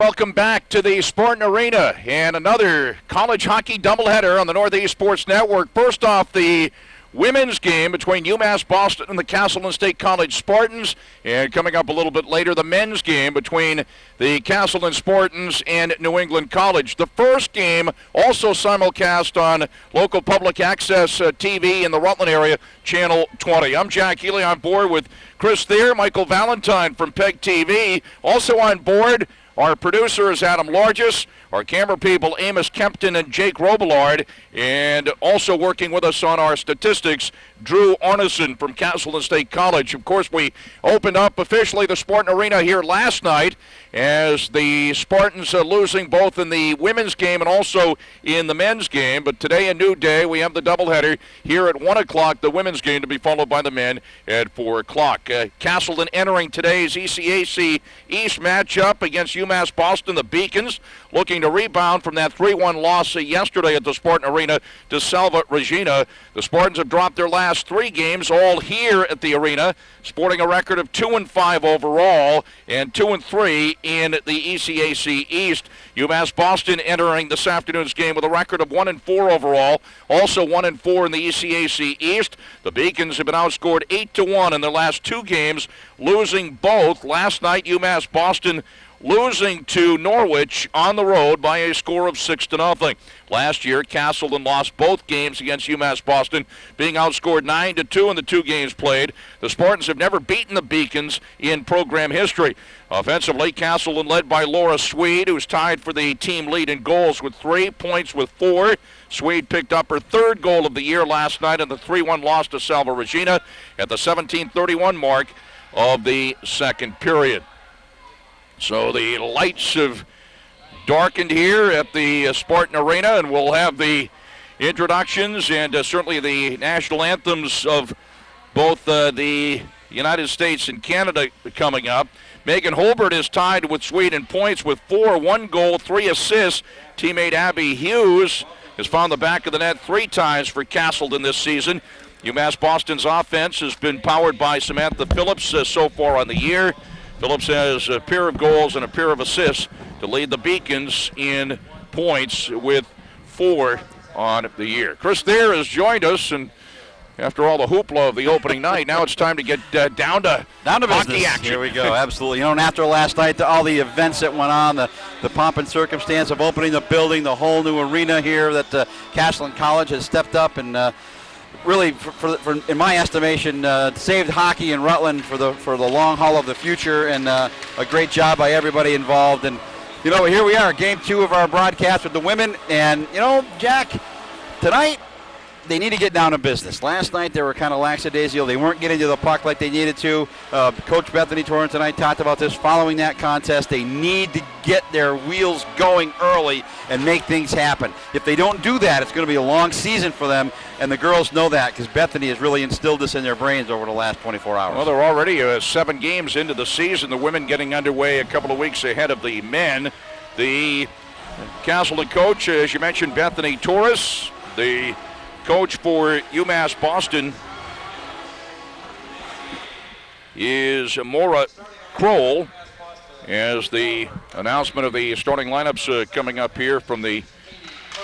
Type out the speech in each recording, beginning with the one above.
Welcome back to the Spartan Arena and another college hockey doubleheader on the Northeast Sports Network. First off, the women's game between UMass Boston and the Castleton State College Spartans. And coming up a little bit later, the men's game between the Castleton Spartans and New England College. The first game also simulcast on local public access TV in the Rutland area, Channel 20. I'm Jack Healey, on board with Chris Thayer, Michael Valentine from PEGTV. Also on board, our producer is Adam Largis. Our camera people, Amos Kempton and Jake Robillard. And also working with us on our statistics, Drew Arneson from Castleton State College. Of course, we opened up officially the Spartan Arena here last night as the Spartans are losing both in the women's game and also in the men's game. But today, a new day. We have the doubleheader here at 1 o'clock, the women's game to be followed by the men at 4 o'clock. Castleton entering today's ECAC East matchup against UMass Boston, the Beacons, looking to rebound from that 3-1 loss yesterday at the Spartan Arena to Salva Regina. The Spartans have dropped their last 3 games, all here at the arena, sporting a record of 2-5 overall and 2-3 in the ECAC East. UMass Boston entering this afternoon's game with a record of 1-4 overall, also 1-4 in the ECAC East. The Beacons have been outscored 8-1 in their last 2 games, losing both. Last night, UMass Boston losing to Norwich on the road by a score of 6-0. Last year, Castleton lost both games against UMass Boston, being outscored 9-2 in the 2 games played. The Spartans have never beaten the Beacons in program history. Offensively, Castleton led by Laura Swede, who's tied for the team lead in goals with 3, points with 4. Swede picked up her 3rd goal of the year last night in the 3-1 loss to Salva Regina at the 17:31 mark of the second period. So the lights have darkened here at the Spartan Arena, and we'll have the introductions and certainly the national anthems of both the United States and Canada coming up. Megan Holbert is tied with Swede in points with 4, 1 goal, 3 assists. Teammate Abby Hughes has found the back of the net 3 times for Castleton this season. UMass Boston's offense has been powered by Samantha Phillips so far on the year. Phillips has a pair of goals and a pair of assists to lead the Beacons in points with 4 on the year. Chris Thayer has joined us, and after all the hoopla of the opening night, now it's time to get down to hockey business. Action. Here we go, absolutely. And after last night, all the events that went on, the pomp and circumstance of opening the building, the whole new arena here that Castleton College has stepped up and really, for in my estimation, saved hockey in Rutland for the long haul of the future, and a great job by everybody involved. And here we are, game 2 of our broadcast with the women. And Jack, tonight they need to get down to business. Last night they were kind of lackadaisical. They weren't getting to the puck like they needed to. Coach Bethany Torrance tonight talked about this. Following that contest, they need to get their wheels going early and make things happen. If they don't do that, it's going to be a long season for them, and the girls know that because Bethany has really instilled this in their brains over the last 24 hours. Well, they're already 7 games into the season. The women getting underway a couple of weeks ahead of the men. The Castleton coach, as you mentioned, Bethany Torres. The coach for UMass Boston is Maura Kroll, as the announcement of the starting lineups coming up here from the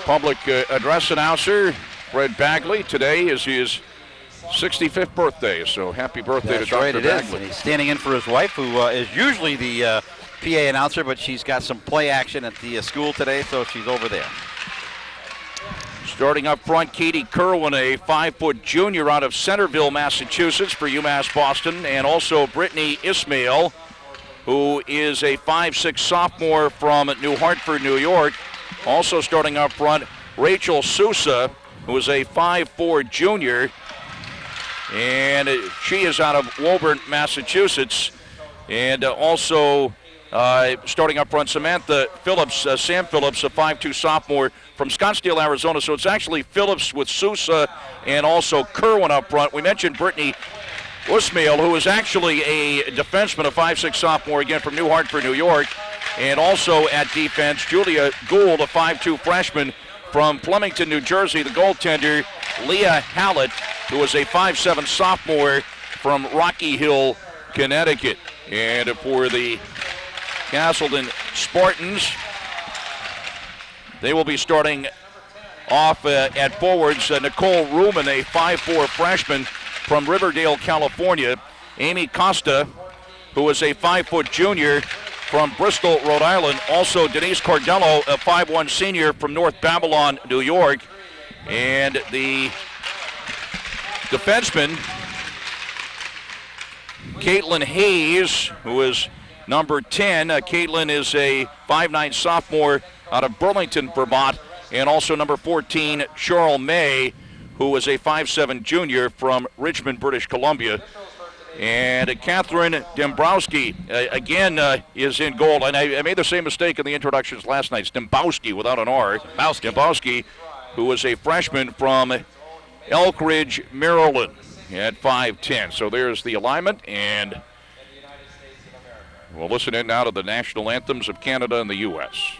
public address announcer, Fred Bagley. Today is his 65th birthday, so happy birthday to Dr. Right, it Bagley. is. And he's standing in for his wife, who is usually the PA announcer, but she's got some play action at the school today, so she's over there. Starting up front, Katie Kerwin, a 5-foot junior out of Centerville, Massachusetts for UMass Boston, and also Brittany Ismail, who is a 5'6" sophomore from New Hartford, New York. Also starting up front, Rachel Sousa, who is a 5'4" junior, and she is out of Woburn, Massachusetts. And also starting up front, Samantha Phillips, Sam Phillips, a 5'2" sophomore from Scottsdale, Arizona. So it's actually Phillips with Sousa and also Kerwin up front. We mentioned Brittany Ismail, who is actually a defenseman, a 5'6" sophomore, again from New Hartford, New York. And also at defense, Julia Gould, a 5'2" freshman from Flemington, New Jersey. The goaltender, Leah Hallett, who is a 5'7" sophomore from Rocky Hill, Connecticut. And for the Castleton Spartans. They will be starting off at forwards. Nicole Ruman, a 5'4 freshman from Riverdale, California. Amy Costa, who is a 5' junior from Bristol, Rhode Island. Also Denise Cordello, a 5'1 senior from North Babylon, New York. And the defenseman, Caitlin Hayes, who is number 10. Caitlin is a 5'9 sophomore out of Burlington, Vermont. And also number 14, Cheryl May, who is a 5'7 junior from Richmond, British Columbia. And Catherine Dombrowski, again, is in goal. And I made the same mistake in the introductions last night. It's Dombrowski without an R. Dombrowski, who is a freshman from Elk Ridge, Maryland, at 5'10". So there's the alignment, and we'll listen in now to the national anthems of Canada and the U.S.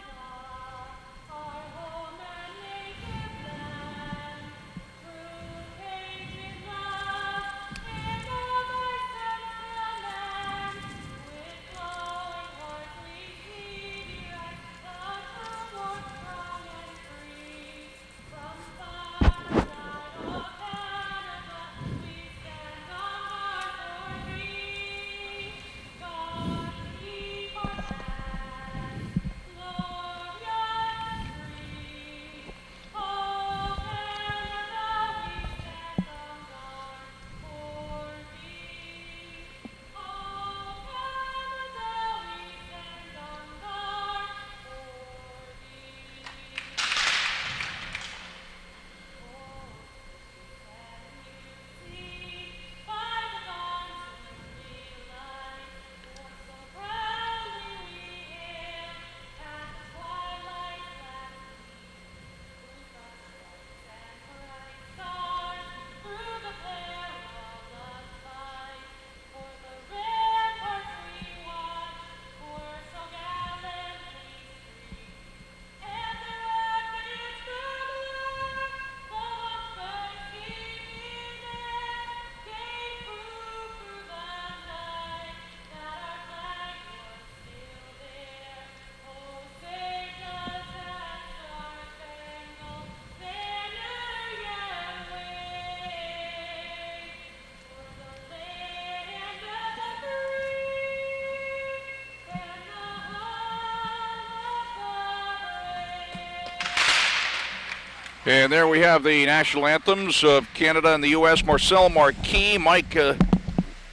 And there we have the national anthems of Canada and the U.S. Marcel Marquis, Mike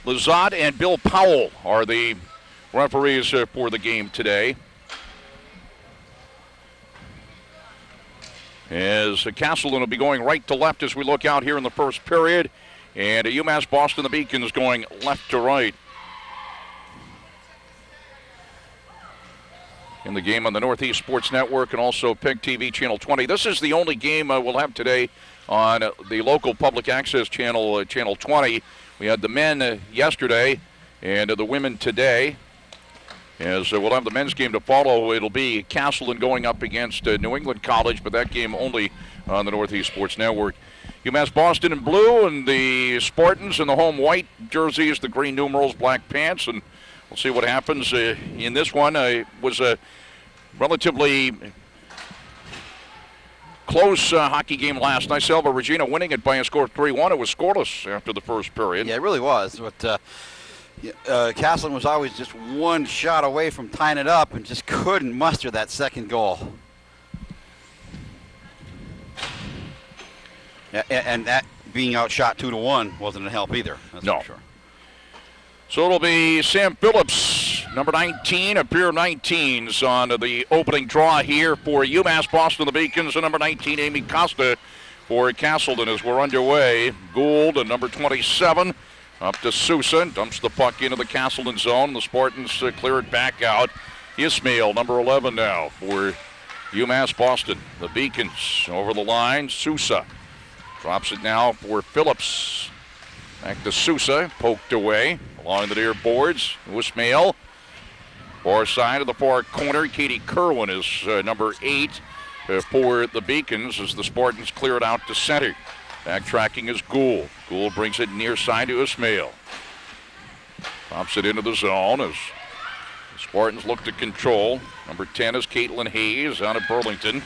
Lazat, and Bill Powell are the referees for the game today. As Castleton will be going right to left as we look out here in the first period. And UMass Boston, the Beacons, going left to right. In the game on the Northeast Sports Network and also PEGTV Channel 20. This is the only game we'll have today on the local public access channel, Channel 20. We had the men yesterday and the women today. As we'll have the men's game to follow, it'll be Castleton going up against New England College, but that game only on the Northeast Sports Network. UMass Boston in blue and the Spartans in the home white jerseys, the green numerals, black pants, and we'll see what happens in this one. It was a relatively close hockey game last night. Selva Regina winning it by a score of 3-1. It was scoreless after the first period. Yeah, it really was. But Castleton was always just one shot away from tying it up and just couldn't muster that second goal. Yeah, and that being outshot 2-1 wasn't a help either. That's no. For sure. So it'll be Sam Phillips, number 19, a pair of 19s on the opening draw here for UMass Boston, the Beacons, and number 19, Amy Costa for Castleton as we're underway. Gould, and number 27, up to Sousa, dumps the puck into the Castleton zone. The Spartans clear it back out. Ismail, number 11 now for UMass Boston. The Beacons over the line. Sousa drops it now for Phillips. Back to Sousa, poked away along the near boards. Ismail, far side of the far corner. Katie Kerwin is number 8 for the Beacons as the Spartans clear it out to center. Backtracking is Gould. Gould brings it near side to Ismail. Pops it into the zone as Spartans look to control. Number 10 is Caitlin Hayes out of Burlington.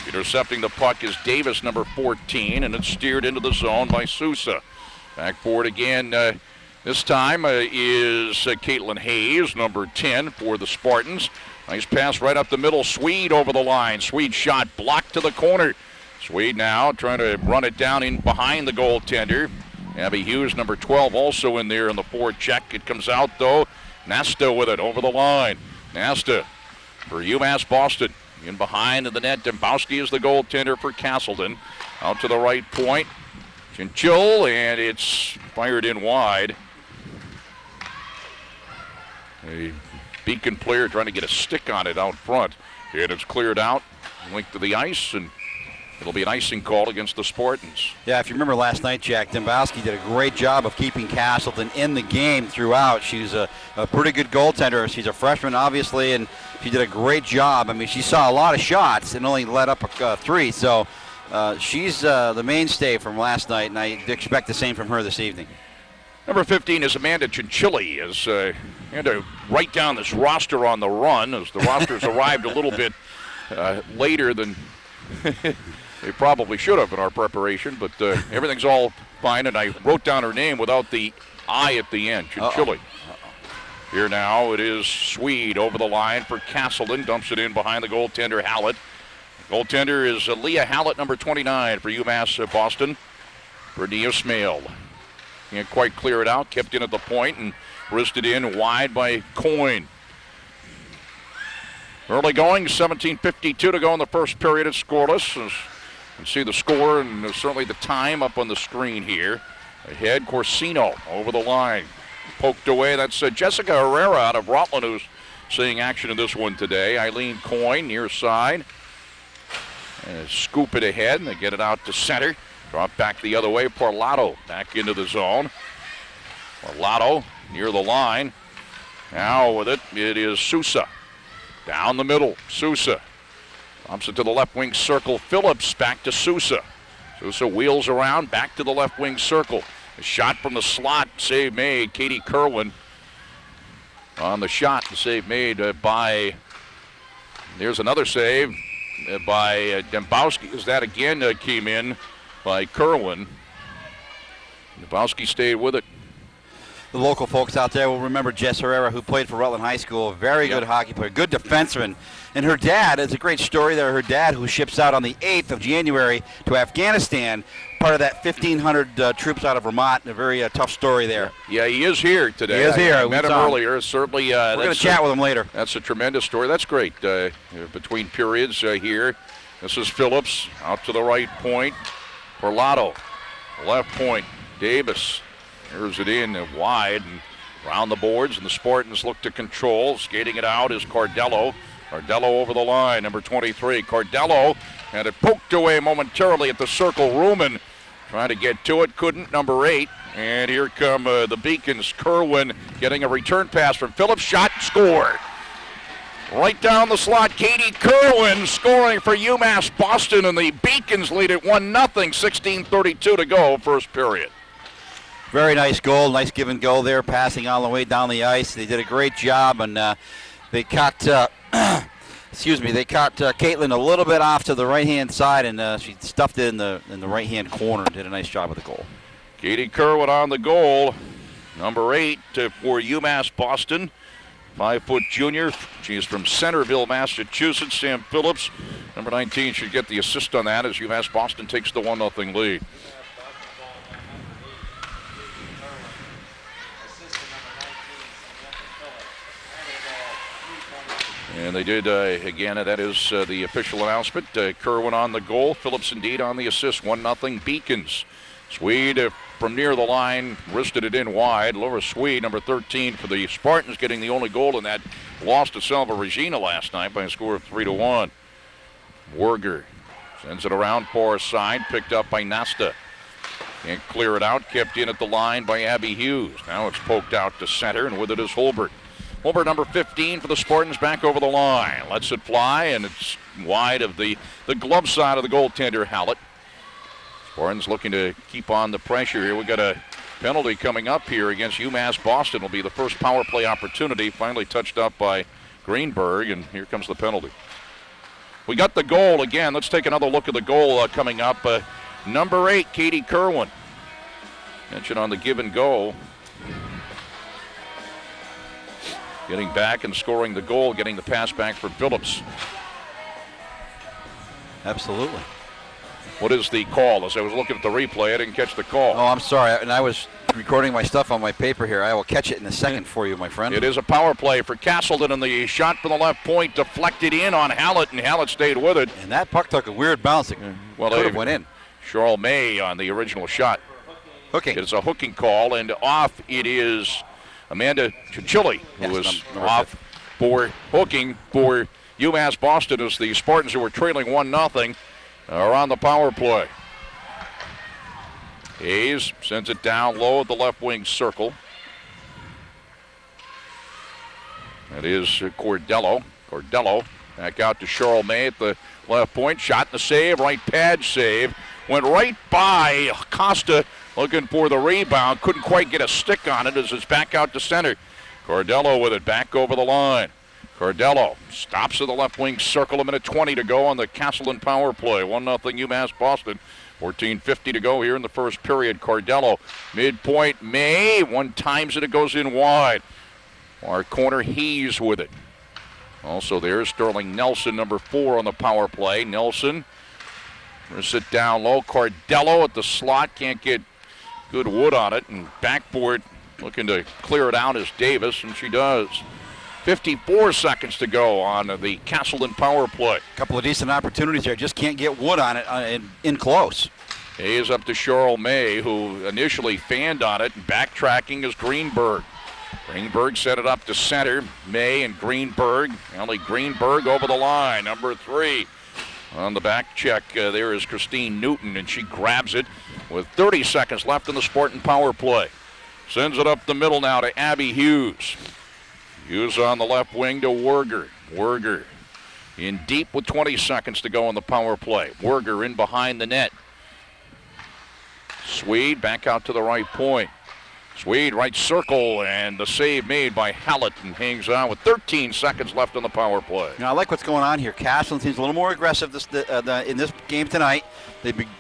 Intercepting the puck is Davis, number 14, and it's steered into the zone by Sousa. Back forward again. This time is Caitlin Hayes, number 10 for the Spartans. Nice pass right up the middle. Swede over the line. Swede shot blocked to the corner. Swede now trying to run it down in behind the goaltender. Abby Hughes, number 12, also in there in the forecheck. It comes out, though. Nasta with it over the line. Nasta for UMass Boston. In behind in the net. Dembowski is the goaltender for Castleton. Out to the right point. Chinchil, and it's fired in wide. A Beacon player trying to get a stick on it out front. And it's cleared out, linked to the ice, and it'll be an icing call against the Spartans. Yeah, if you remember last night, Jack, Dembowski did a great job of keeping Castleton in the game throughout. She's a pretty good goaltender. She's a freshman, obviously, and she did a great job. I mean, she saw a lot of shots and only let up 3. So she's the mainstay from last night, and I expect the same from her this evening. Number 15 is Amanda Chinchilli. Had to write down this roster on the run as the rosters arrived a little bit later than they probably should have in our preparation, but everything's all fine, and I wrote down her name without the I at the end, Chinchilli. Here now it is Swede over the line for Castleton, dumps it in behind the goaltender Hallett. Goaltender is Leah Hallett, number 29 for UMass Boston. Bernia Smale can't quite clear it out, kept in at the point and wristed in wide by Coyne. Early going, 17:52 to go in the first period. It's scoreless. You can see the score and certainly the time up on the screen here. Ahead, Corsino over the line. Poked away. That's Jessica Herrera out of Rutland who's seeing action in this one today. Eileen Coyne near side. Scoop it ahead, and they get it out to center. Drop back the other way. Parlato back into the zone. Parlato near the line. Now with it is Sousa. Down the middle, Sousa. Bumps it to the left wing circle. Phillips back to Sousa. Sousa wheels around, back to the left wing circle. A shot from the slot, save made. Katie Kerwin on the shot. The save made by, there's another save by Dembowski. As that again came in by Kerwin. Dembowski stayed with it. The local folks out there will remember Jess Herrera, who played for Rutland High School. A very good hockey player, good defenseman. And her dad, it's a great story there. Her dad, who ships out on the 8th of January to Afghanistan, part of that 1,500 troops out of Vermont. A very tough story there. Yeah, he is here today. He is here. I met him earlier. Certainly, we're going to chat with him later. That's a tremendous story. That's great. Between periods here, this is Phillips out to the right point. Parlato, left point. Davis. There's it in wide and around the boards, and the Spartans look to control. Skating it out is Cardello. Cardello over the line, number 23. Cardello had it poked away momentarily at the circle. Ruman trying to get to it, couldn't. Number 8. And here come the Beacons. Kerwin getting a return pass from Phillips. Shot, score. Right down the slot, Katie Kerwin scoring for UMass Boston, and the Beacons lead at 1-0. 16:32 to go, first period. Very nice goal, nice give and go there, passing all the way down the ice. They did a great job, and they caught, they caught Caitlin a little bit off to the right-hand side, and she stuffed it in the right-hand corner and did a nice job with the goal. Katie Kerwin on the goal, number 8 for UMass Boston. 5-foot junior. She is from Centerville, Massachusetts. Sam Phillips, number 19, should get the assist on that as UMass Boston takes the 1-0 lead. And they did, again, that is the official announcement. Kerwin on the goal. Phillips indeed on the assist. 1-0 Beacons. Swede from near the line, wristed it in wide. Laura Swede, number 13 for the Spartans, getting the only goal in that loss to Selva Regina last night by a score of 3-1. Werger sends it around far side, picked up by Nasta. Can't clear it out, kept in at the line by Abby Hughes. Now it's poked out to center, and with it is Holbert. Holbert, number 15 for the Spartans, back over the line. Lets it fly, and it's wide of the glove side of the goaltender, Hallett. Spartans looking to keep on the pressure here. We got a penalty coming up here against UMass Boston. Will be the first power play opportunity. Finally touched up by Greenberg, and here comes the penalty. We got the goal again. Let's take another look at the goal coming up. Number 8, Katie Kerwin. Mentioned on the give and go. Getting back and scoring the goal, getting the pass back for Phillips. Absolutely. What is the call? As I was looking at the replay, I didn't catch the call. Oh, I'm sorry. And I was recording my stuff on my paper here. I will catch it in a second for you, my friend. It is a power play for Castleton, and the shot from the left point deflected in on Hallett, and Hallett stayed with it. And that puck took a weird bounce. It could have went in. Cheryl May on the original shot. Hooking. It's a hooking call, and off it is Amanda Chichilli, who was off for hooking for UMass Boston, as the Spartans, who were trailing 1-0, are on the power play. Hayes sends it down low at the left wing circle. That is Cordello. Cordello back out to Cheryl May at the left point. Shot and the save, right pad save. Went right by Costa looking for the rebound. Couldn't quite get a stick on it as it's back out to center. Cordello with it back over the line. Cordello stops at the left wing circle. 1:20 to go on the Castleton power play. 1-0 UMass Boston. 14:50 to go here in the first period. Cordello, midpoint, May. One times it goes in wide. Our corner, Hayes with it. Also there's Sterling Nelson, number 4 on the power play. Nelson, going to sit down low. Cordello at the slot, can't get good wood on it. And backboard looking to clear it out is Davis, and she does. 54 seconds to go on the Castleton power play. A couple of decent opportunities there. Just can't get wood on it in close. Hayes up to Cheryl May, who initially fanned on it. And backtracking is Greenberg. Greenberg set it up to center. May and Greenberg. Only Greenberg over the line. Number 3 on the back check. There is Christine Newton, and she grabs it with 30 seconds left in the Spartan power play. Sends it up the middle now to Abby Hughes. Hughes on the left wing to Werger. Werger in deep with 20 seconds to go on the power play. Werger in behind the net. Swede back out to the right point. Swede right circle, and the save made by Hallett, and hangs on with 13 seconds left on the power play. Now I like what's going on here. Castleton seems a little more aggressive in this game tonight.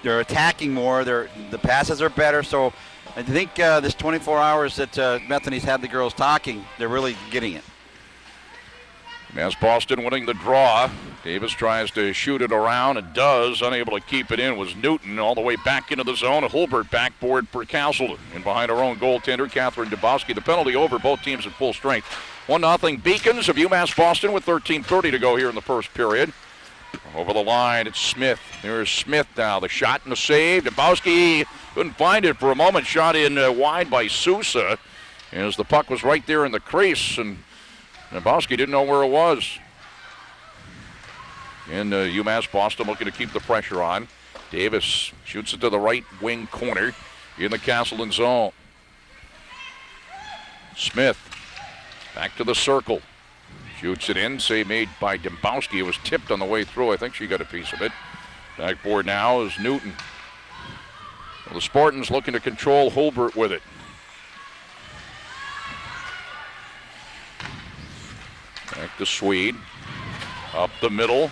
They're attacking more. The passes are better. So I think this 24 hours that Bethany's had the girls talking, they're really getting it. As Boston winning the draw, Davis tries to shoot it around and does. Unable to keep it in was Newton all the way back into the zone. A Hulbert backboard for Castleton. And behind her own goaltender, Catherine Dabowski. The penalty over, both teams at full strength. 1-0 Beacons of UMass Boston with 13:30 to go here in the first period. Over the line, it's Smith. There's Smith now. The shot and the save. Dabowski couldn't find it for a moment. Shot in wide by Sousa as the puck was right there in the crease, and Dabowski didn't know where it was. And UMass Boston looking to keep the pressure on. Davis shoots it to the right wing corner in the Castleton zone. Smith back to the circle. Shoots it in. Save made by Dabowski. It was tipped on the way through. I think she got a piece of it. Backboard now is Newton. Well, the Spartans looking to control Hulbert with it. Back to Swede. Up the middle.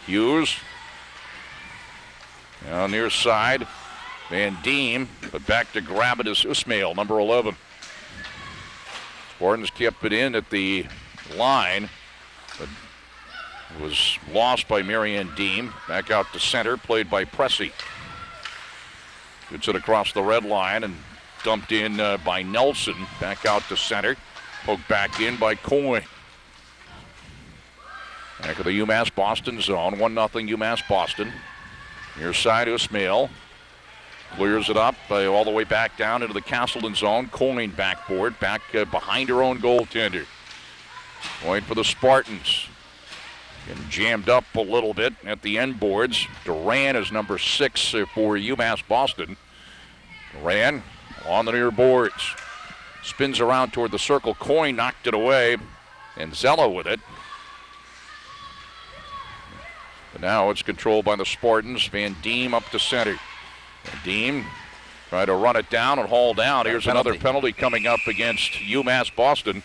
Hughes. Now near side. Van Diem. But back to grab it is Ismail, number 11. Spartans kept it in at the line, but was lost by Marianne Deem. Back out to center, played by Pressey. Gets it across the red line and dumped in by Nelson. Back out to center. Poked back in by Coyne. Back of the UMass Boston zone. 1-0 UMass Boston. Near side Ismail. Clears it up all the way back down into the Castleton zone. Coyne backboard. Back behind her own goaltender. Point for the Spartans. Getting jammed up a little bit at the end boards. Duran is number 6 for UMass Boston. Duran on the near boards. Spins around toward the circle. Coyne knocked it away. And Zella with it. But now it's controlled by the Spartans. Van Diem up to center. Van Diem trying to run it down and haul down. Here's another penalty coming up against UMass Boston.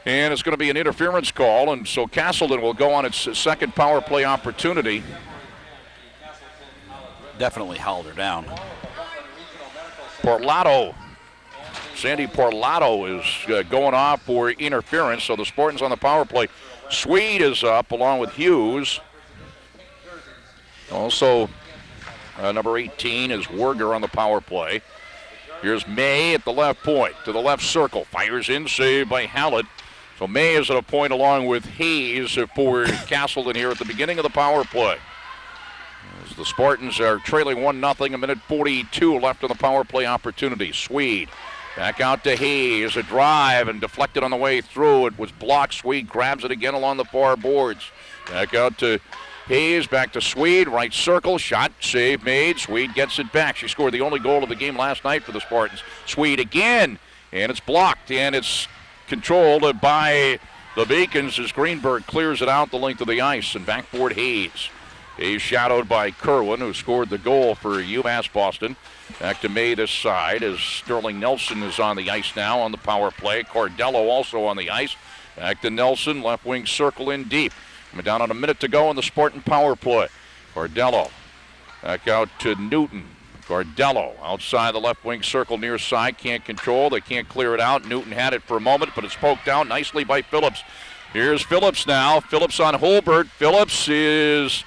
And it's going to be an interference call, and so Castleton will go on its second power play opportunity. Definitely held her down. Sandy Porlato is going off for interference, so the Spartans on the power play. Swede is up along with Hughes. Also, number 18 is Werger on the power play. Here's May at the left point, to the left circle. Fires in, saved by Hallett. So May is at a point along with Hayes for Castleton here at the beginning of the power play. As the Spartans are trailing 1-0, a minute 42 left on the power play opportunity. Swede back out to Hayes, a drive and deflected on the way through. It was blocked. Swede grabs it again along the far boards. Back out to Hayes, back to Swede, right circle, shot, save made. Swede gets it back. She scored the only goal of the game last night for the Spartans. Swede again, and it's blocked, and it's controlled by the Beacons as Greenberg clears it out the length of the ice, and backboard Hayes. Hayes shadowed by Kerwin, who scored the goal for UMass Boston. Back to May this side as Sterling Nelson is on the ice now on the power play. Cordello also on the ice. Back to Nelson, left wing circle in deep. We're down on a minute to go in the Spartan power play. Cordello back out to Newton. Cordello outside the left wing circle near side. Can't control. They can't clear it out. Newton had it for a moment, but it's poked out nicely by Phillips. Here's Phillips now. Phillips on Holbert. Phillips is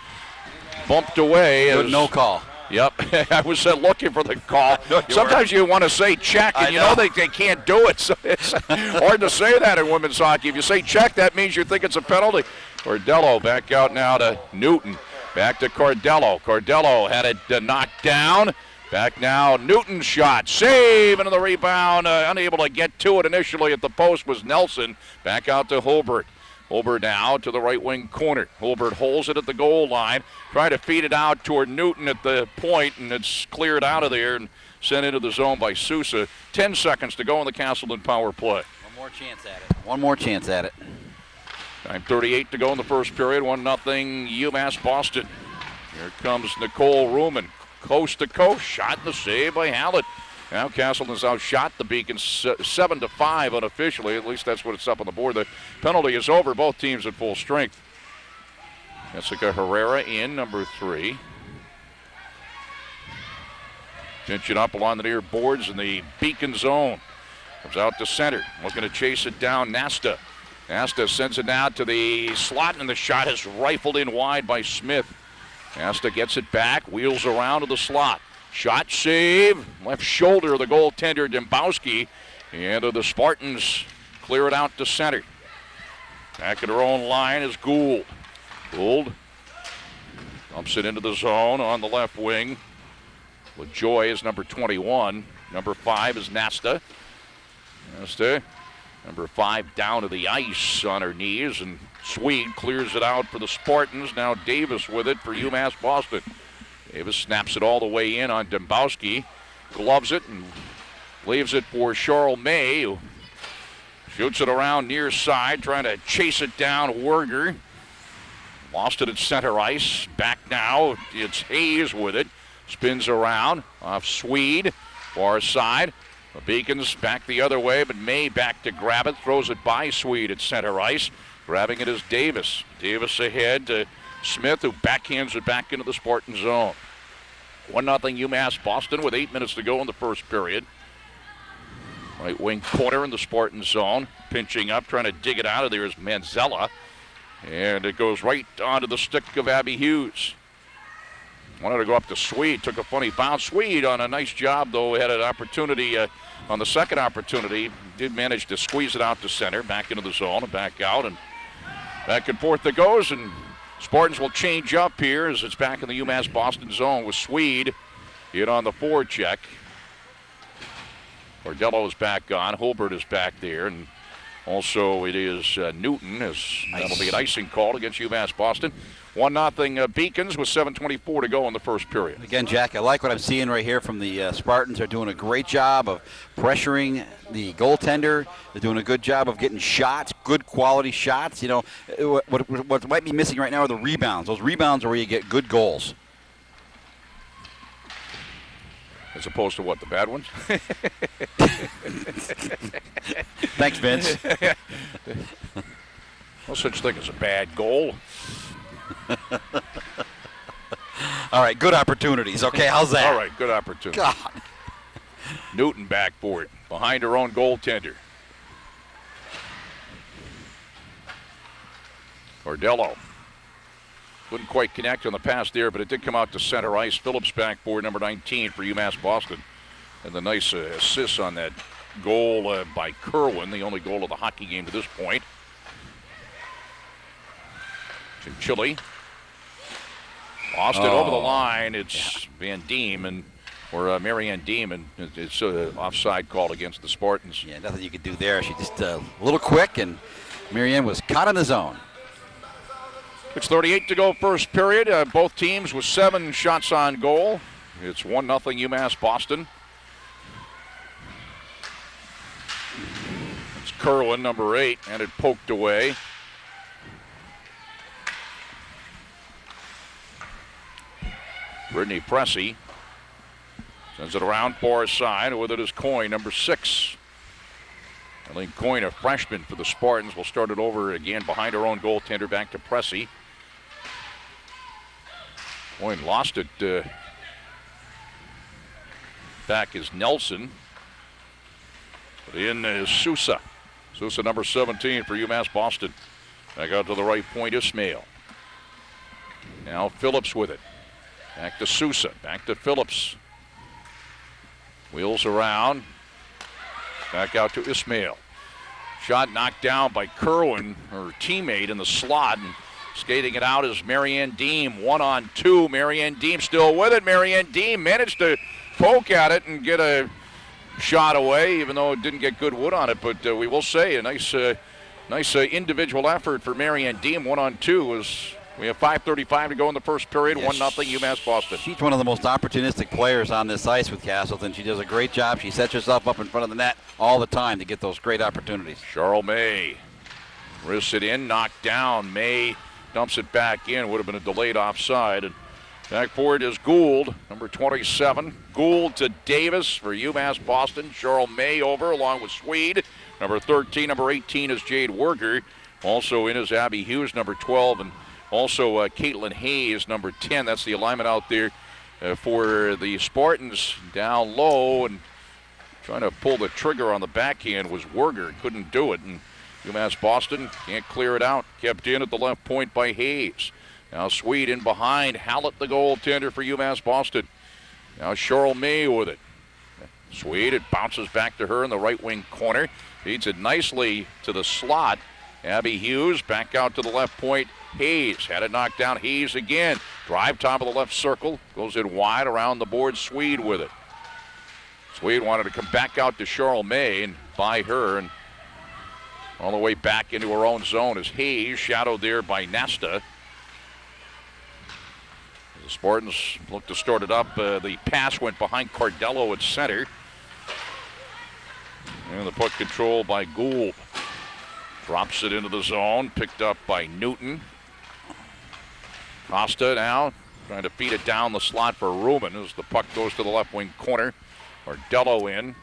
bumped away. Good no call. Yep, I was looking for the call. Sometimes you want to say check, and you know they can't do it. So it's hard to say that in women's hockey. If you say check, that means you think it's a penalty. Cordello back out now to Newton. Back to Cordello. Cordello had it knocked down. Back now, Newton's shot. Save into the rebound. Unable to get to it initially at the post was Nelson. Back out to Holbert. Holbert now to the right wing corner. Holbert holds it at the goal line. Try to feed it out toward Newton at the point, and it's cleared out of there and sent into the zone by Sousa. 10 seconds to go in the Castleton power play. One more chance at it. One more chance at it. 9:38 to go in the first period. 1-0 UMass Boston. Here comes Nicole Ruman. Coast to coast. Shot and the save by Hallett. Now Castleton's outshot the Beacons 7-5 unofficially. At least that's what it's up on the board. The penalty is over. Both teams at full strength. Jessica Herrera in, number 3. Pinch it up along the near boards in the Beacon zone. Comes out to center. Looking to chase it down. Nasta. Nasta sends it out to the slot, and the shot is rifled in wide by Smith. Nasta gets it back. Wheels around to the slot. Shot save, left shoulder of the goaltender Dembowski, and the Spartans clear it out to center. Back at her own line is Gould. Gould dumps it into the zone on the left wing. LaJoy is number 21. Number 5 is Nasta. Nasta, number 5 down to the ice on her knees, and Swede clears it out for the Spartans. Now Davis with it for UMass Boston. Davis snaps it all the way in on Dembowski, gloves it, and leaves it for Charles May, who shoots it around near side, trying to chase it down. Werger lost it at center ice. Back now, it's Hayes with it. Spins around off Swede, far side. The Beacons back the other way, but May back to grab it, throws it by Swede at center ice. Grabbing it is Davis. Davis ahead to Smith, who backhands it back into the Spartan zone. 1-0 UMass Boston with 8 minutes to go in the first period. Right wing corner in the Spartan zone. Pinching up, trying to dig it out of there is Manzella. And it goes right onto the stick of Abby Hughes. Wanted to go up to Swede, took a funny bounce. Swede on a nice job, though, had an opportunity on the second opportunity. Did manage to squeeze it out to center, back into the zone and back out. And back and forth it goes, and Spartans will change up here as it's back in the UMass Boston zone with Swede in on the forward check. Cordello is back on. Holbert is back there. And also it is Newton. As that'll be an icing call against UMass Boston. 1-0 Beacons with 7:24 to go in the first period. Again, Jack, I like what I'm seeing right here from the Spartans. They're doing a great job of pressuring the goaltender. They're doing a good job of getting shots, good quality shots. You know, what might be missing right now are the rebounds. Those rebounds are where you get good goals. As opposed to what, the bad ones? Thanks, Vince. No such thing as a bad goal. All right, good opportunities. Okay, how's that? All right, good opportunity. God. Newton back for it, behind her own goaltender. Cordello couldn't quite connect on the pass there, but it did come out to center ice. Phillips back for number 19 for UMass Boston. And the nice assist on that goal by Kerwin, the only goal of the hockey game to this point. Chinchilli. Lost it over the line. It's Van Diem or Marianne Diem, and it's an offside call against the Spartans. Yeah, nothing you could do there. She just a little quick, and Marianne was caught in the zone. It's 38 to go first period. Both teams with 7 shots on goal. It's 1-0 UMass Boston. It's Kerwin, number 8, and it poked away. Brittany Pressey sends it around far side. With it is Coyne, number 6. Eileen Coyne, a freshman for the Spartans, will start it over again behind her own goaltender, back to Pressey. Coyne lost it. Back is Nelson. But in is Sousa. Sousa, number 17 for UMass Boston. Back out to the right point, Ismail. Now Phillips with it. Back to Sousa, back to Phillips. Wheels around. Back out to Ismail. Shot knocked down by Kerwin, her teammate, in the slot. And skating it out is Marianne Diem. 1-on-2. Marianne Diem still with it. Marianne Diem managed to poke at it and get a shot away, even though it didn't get good wood on it. But we will say a nice individual effort for Marianne Diem. 1-on-2 we have 5:35 to go in the first period. 1-0 UMass Boston. She's one of the most opportunistic players on this ice with Castleton. She does a great job. She sets herself up in front of the net all the time to get those great opportunities. Cheryl May wrists it in, knocked down. May dumps it back in. Would have been a delayed offside. And back forward is Gould, number 27. Gould to Davis for UMass Boston. Cheryl May over along with Swede. Number 13, number 18 is Jade Werger. Also in is Abby Hughes, number 12, and also Caitlin Hayes, number 10. That's the alignment out there for the Spartans. Down low and trying to pull the trigger on the backhand was Werger. Couldn't do it. And UMass Boston can't clear it out. Kept in at the left point by Hayes. Now Swede in behind. Hallett, the goaltender for UMass Boston. Now Cheryl May with it. Swede, it bounces back to her in the right wing corner. Feeds it nicely to the slot. Abby Hughes back out to the left point. Hayes had it knocked down. Hayes again. Drive top of the left circle. Goes in wide around the board. Swede with it. Swede wanted to come back out to Cheryl May and by her. And all the way back into her own zone is Hayes. Shadowed there by Nesta. The Spartans look to start it up. The pass went behind Cordello at center. And the puck control by Gould. Drops it into the zone. Picked up by Newton. Costa now trying to feed it down the slot for Rubin as the puck goes to the left wing corner. Cordello in.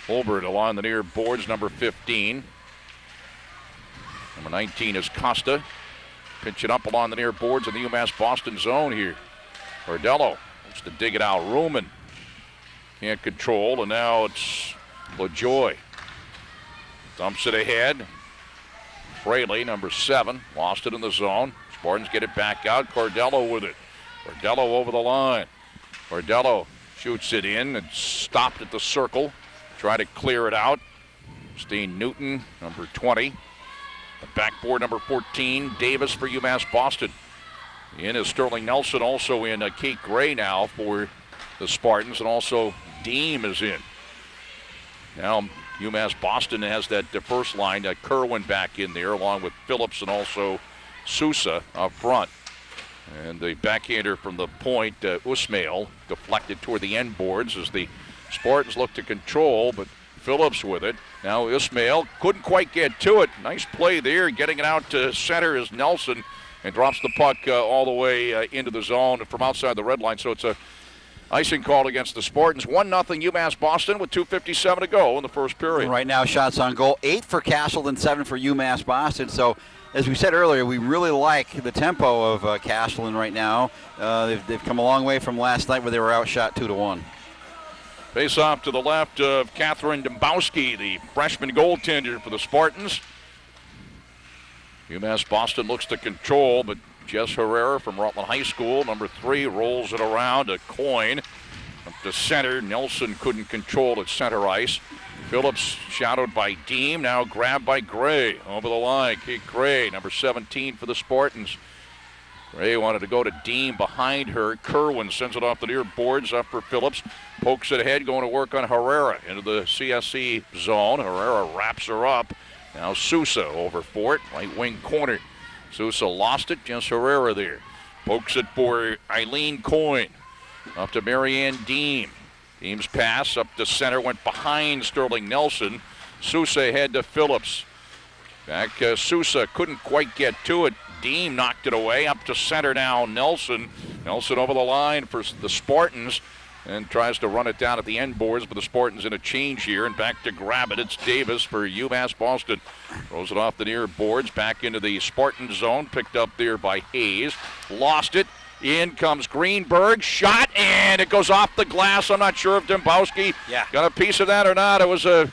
Holbert along the near boards, number 15. Number 19 is Costa. Pinching up along the near boards in the UMass Boston zone here. Cordello wants to dig it out. Ruman can't control, and now it's LaJoy. Dumps it ahead. Fraley, number 7, lost it in the zone. Spartans get it back out. Cordello with it. Cordello over the line. Cordello shoots it in and stopped at the circle. Try to clear it out. Steen Newton, number 20. The backboard, number 14, Davis for UMass Boston. In is Sterling Nelson, also in Kate Gray now for the Spartans, and also Diem is in. Now UMass Boston has that first line, Kerwin back in there, along with Phillips and also Sousa up front. And the backhander from the point, Usmail, deflected toward the end boards as the Spartans look to control, but Phillips with it. Now Ismail couldn't quite get to it. Nice play there. Getting it out to center is Nelson and drops the puck all the way into the zone from outside the red line. So it's a Icing called against the Spartans. 1-0 UMass Boston with 2:57 to go in the first period. Right now, shots on goal, 8 for Castleton, 7 for UMass Boston. So, as we said earlier, we really like the tempo of Castleton right now. They've come a long way from last night where they were outshot 2-1. Face off to the left of Catherine Dembowski, the freshman goaltender for the Spartans. UMass Boston looks to control, but Jess Herrera from Rutland High School, number 3, rolls it around, a coin up to center. Nelson couldn't control at center ice. Phillips shadowed by Deem, now grabbed by Gray. Over the line, Kate Gray, number 17 for the Spartans. Gray wanted to go to Deem behind her. Kerwin sends it off the near boards up for Phillips. Pokes it ahead, going to work on Herrera into the CSC zone. Herrera wraps her up. Now Sousa over for it, right wing corner. Sousa lost it, Jess Herrera there. Pokes it for Eileen Coyne. Up to Marianne Deem. Deem's pass up to center, went behind Sterling Nelson. Sousa ahead to Phillips. Back Sousa couldn't quite get to it. Deem knocked it away. Up to center now, Nelson. Nelson over the line for the Spartans and tries to run it down at the end boards, but the Spartans in a change here, and back to grab it. It's Davis for UMass Boston. Throws it off the near boards, back into the Spartan zone, picked up there by Hayes. Lost it. In comes Greenberg, shot, and it goes off the glass. I'm not sure if Dembowski got a piece of that or not. It was a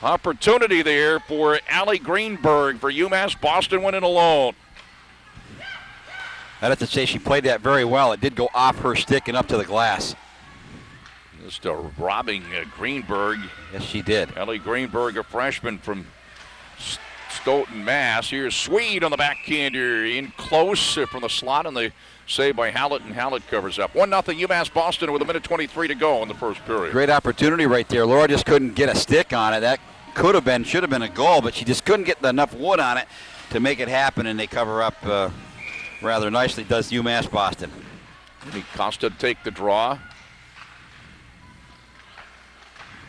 opportunity there for Allie Greenberg for UMass Boston winning alone. I'd have to say she played that very well. It did go off her stick and up to the glass. Just robbing Greenberg. Yes, she did. Ellie Greenberg, a freshman from Stoughton, Mass. Here's Swede on the backhander, in close from the slot, and the save by Hallett, and Hallett covers up. 1-0 UMass Boston with 1:23 to go in the first period. Great opportunity right there. Laura just couldn't get a stick on it. That should have been a goal, but she just couldn't get enough wood on it to make it happen, and they cover up rather nicely, does UMass Boston. Costa take the draw.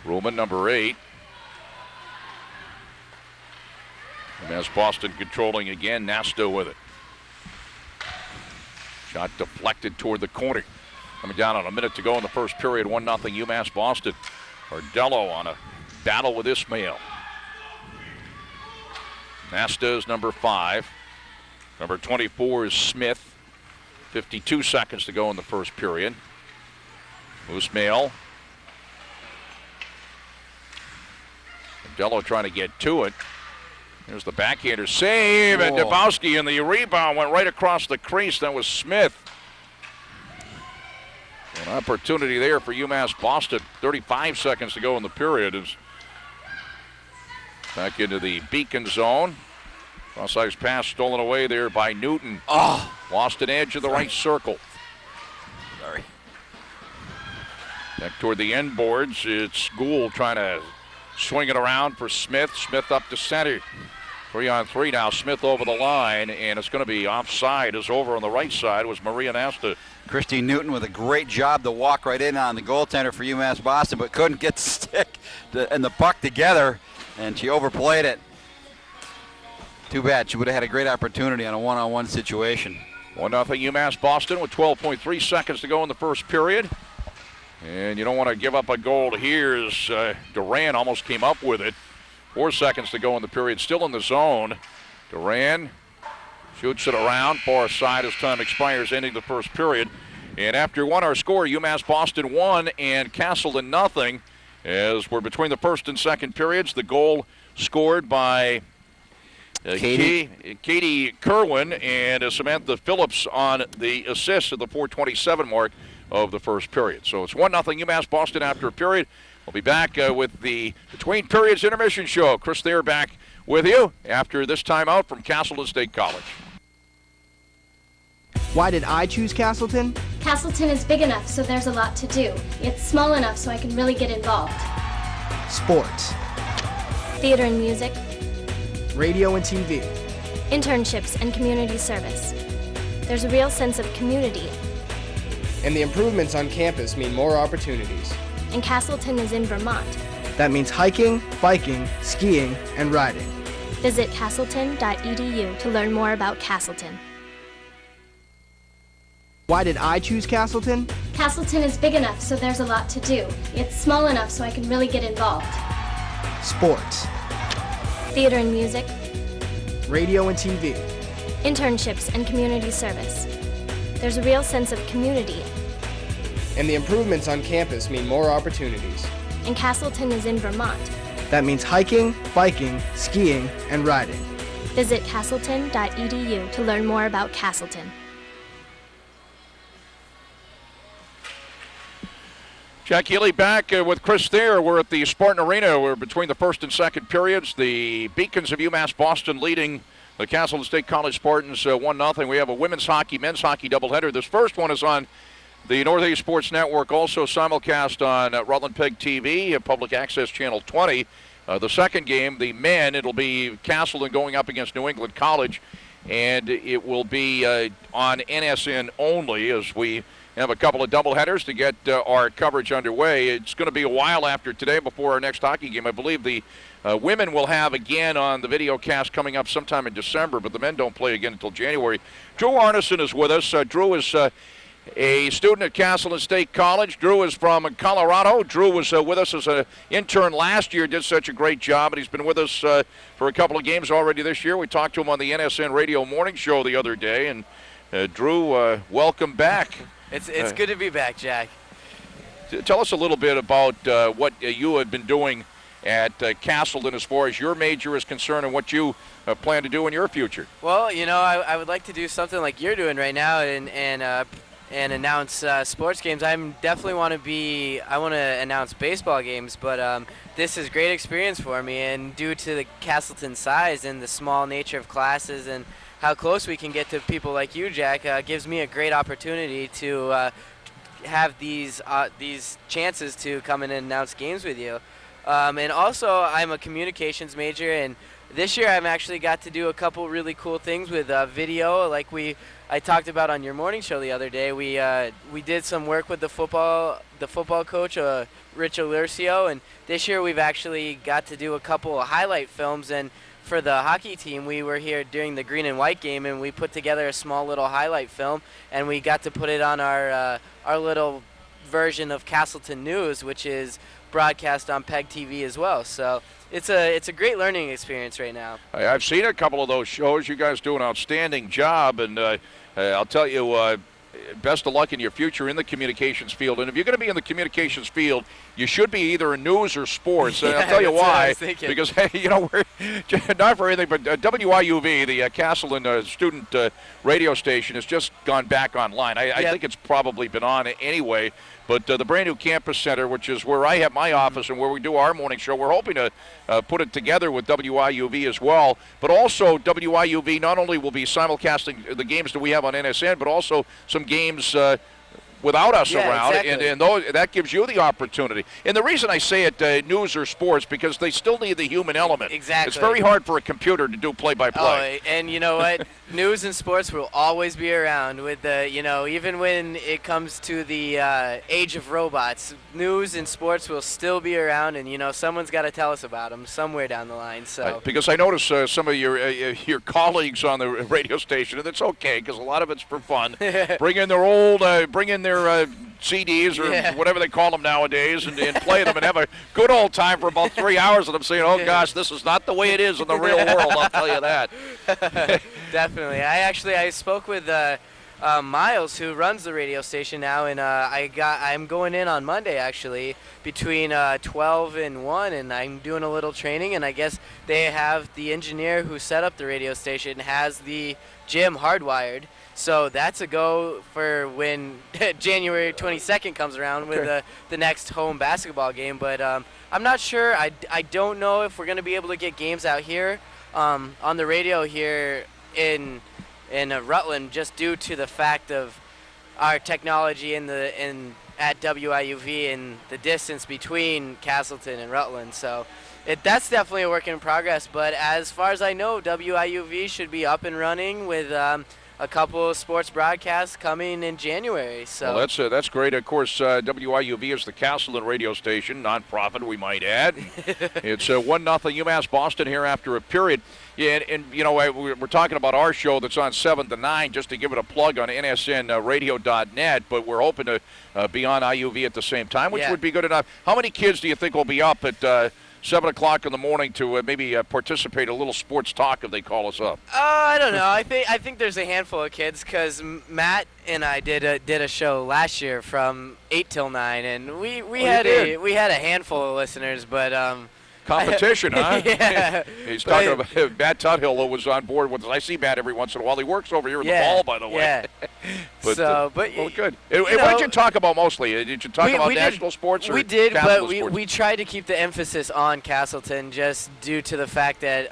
Ruhlman, number 8. UMass Boston controlling again. Nasto with it. Shot deflected toward the corner. Coming down on a minute to go in the first period. 1-0 UMass Boston. Ardello on a battle with Ismail. Nasta is number 5. Number 24 is Smith. 52 seconds to go in the first period. Ismail. Ardello trying to get to it. There's the backhander save, and Dembowski, and the rebound went right across the crease. That was Smith. An opportunity there for UMass Boston. 35 seconds to go in the period. Is back into the Beacon zone. Cross-ice pass stolen away there by Newton. Lost an edge of the right circle. Sorry. Back toward the end boards. It's Gould trying to swing it around for Smith. Smith up to center. 3-on-3 now. Smith over the line, and it's going to be offside. As over on the right side was Maria Nasta. Christine Newton with a great job to walk right in on the goaltender for UMass Boston, but couldn't get the stick and the puck together, and she overplayed it. Too bad. She would have had a great opportunity on a one-on-one situation. 1-0 UMass Boston with 12.3 seconds to go in the first period. And you don't want to give up a goal here as Duran almost came up with it. 4 seconds to go in the period, still in the zone. Duran shoots it around, far side as time expires, ending the first period. And after our score, UMass Boston 1 and Castleton 0. As we're between the first and second periods, the goal scored by Katie Kerwin and Samantha Phillips on the assist at the 4:27 mark of the first period. So it's 1-0 UMass Boston after a period. We'll be back with the Between Periods intermission show. Chris Thayer back with you after this timeout from Castleton State College. Why did I choose Castleton? Castleton is big enough, so there's a lot to do. It's small enough so I can really get involved. Sports, Theater and music, radio and TV, internships and community service. There's a real sense of community. and the improvements on campus mean more opportunities. And Castleton is in Vermont. That means hiking, biking, skiing, and riding. Visit castleton.edu to learn more about Castleton. Why did I choose Castleton? Castleton is big enough so there's a lot to do. It's small enough so I can really get involved. Sports, Theater and music, radio and TV, internships and community service. There's a real sense of community, and the improvements on campus mean more opportunities. and Castleton is in Vermont. That means hiking, biking, skiing, and riding. Visit castleton.edu to learn more about Castleton. Jack Healey back with Chris Thayer. We're at the Spartan Arena. We're between the first and second periods. The Beacons of UMass Boston leading the Castleton State College Spartans 1-0. We have a women's hockey, men's hockey doubleheader. This first one is on the Northeast Sports Network, also simulcast on Rutland PEGTV, Public Access Channel 20. The second game, the men, it'll be Castleton going up against New England College, and it will be on NSN only as we have a couple of doubleheaders to get our coverage underway. It's going to be a while after today before our next hockey game. I believe the women will have again on the video cast coming up sometime in December, but the men don't play again until January. Drew Arneson is with us. Drew is a student at Castleton State College. Drew is from Colorado. Drew was with us as an intern last year, did such a great job, and he's been with us for a couple of games already this year. We talked to him on the NSN Radio Morning Show the other day, and Drew, welcome back. It's good to be back, Jack. Tell us a little bit about what you have been doing at Castleton as far as your major is concerned and what you plan to do in your future. Well, you know, I would like to do something like you're doing right now and announce sports games. I want to announce baseball games, but this is great experience for me, and due to the Castleton size and the small nature of classes and how close we can get to people like you, Jack, gives me a great opportunity to have these chances to come in and announce games with you. And also, I'm a communications major, and this year I've actually got to do a couple really cool things with video, like I talked about on your morning show the other day. We did some work with the football coach, Rich Alurcio, and this year we've actually got to do a couple of highlight films. And for the hockey team, we were here during the green and white game, and we put together a small little highlight film, and we got to put it on our little version of Castleton News, which is broadcast on PEGTV as well. So it's a great learning experience right now. I've seen a couple of those shows. You guys do an outstanding job, and I'll tell you, best of luck in your future in the communications field. And if you're going to be in the communications field, you should be either in news or sports. And I'll tell you why. Because, hey, you know, we're not for anything, but WIUV, the Castleton student radio station, has just gone back online. I think it's probably been on anyway. But the brand new campus center, which is where I have my office and where we do our morning show, we're hoping to put it together with WIUV as well. But also WIUV not only will be simulcasting the games that we have on NSN, but also some games without us around, exactly. and that gives you the opportunity. And the reason I say it news or sports, because they still need the human element. Exactly. It's very hard for a computer to do play-by-play. Oh, and you know what? News and sports will always be around with the, you know, even when it comes to the age of robots, news and sports will still be around, and, you know, someone's got to tell us about them somewhere down the line. So because I notice some of your colleagues on the radio station, and it's okay because a lot of it's for fun, bring in their CDs or whatever they call them nowadays and play them and have a good old time for about 3 hours, and I'm saying, oh gosh, this is not the way it is in the real world, I'll tell you that. Definitely. I spoke with Miles, who runs the radio station now, and I'm going in on Monday actually between 12 and 1, and I'm doing a little training, and I guess they have the engineer who set up the radio station has the gym hardwired. So that's a go for when January 22nd comes around with the next home basketball game. But I'm not sure. I don't know if we're going to be able to get games out here on the radio here in Rutland, just due to the fact of our technology at WIUV and the distance between Castleton and Rutland. So That's definitely a work in progress, but as far as I know, WIUV should be up and running with a couple of sports broadcasts coming in January. So well, that's great. Of course, WIUV is the Castleton radio station, nonprofit, we might add. It's 1-0 UMass Boston here after a period. Yeah, and you know, we're talking about our show that's on 7 to 9, just to give it a plug on nsnradio.net, but we're hoping to be on IUV at the same time, which would be good enough. How many kids do you think will be up at 7 o'clock in the morning to maybe participate in a little sports talk if they call us up? I don't know. I think there's a handful of kids because Matt and I did a show last year from 8 till 9, and we had a handful of listeners, but competition, huh? Yeah. He's talking about Matt Tuthill, who was on board with us. I see Matt every once in a while. He works over here in the ball, by the way. Yeah. Well, good. What did you talk about mostly? Did you talk about national sports? Or we did, but we tried to keep the emphasis on Castleton just due to the fact that,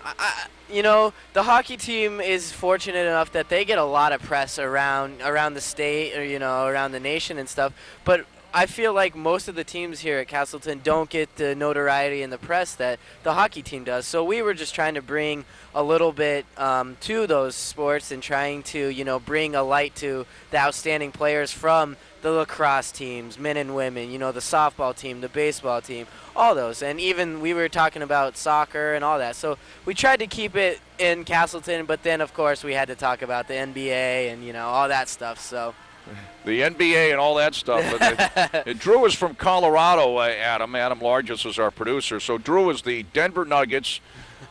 the hockey team is fortunate enough that they get a lot of press around the state or, around the nation and stuff, but I feel like most of the teams here at Castleton don't get the notoriety in the press that the hockey team does. So we were just trying to bring a little bit to those sports and trying to, bring a light to the outstanding players from the lacrosse teams, men and women, the softball team, the baseball team, all those. And even we were talking about soccer and all that. So we tried to keep it in Castleton, but then, of course, we had to talk about the NBA and, all that stuff. So. The NBA and all that stuff. Drew is from Colorado, Adam. Adam Largess is our producer. So Drew is the Denver Nuggets,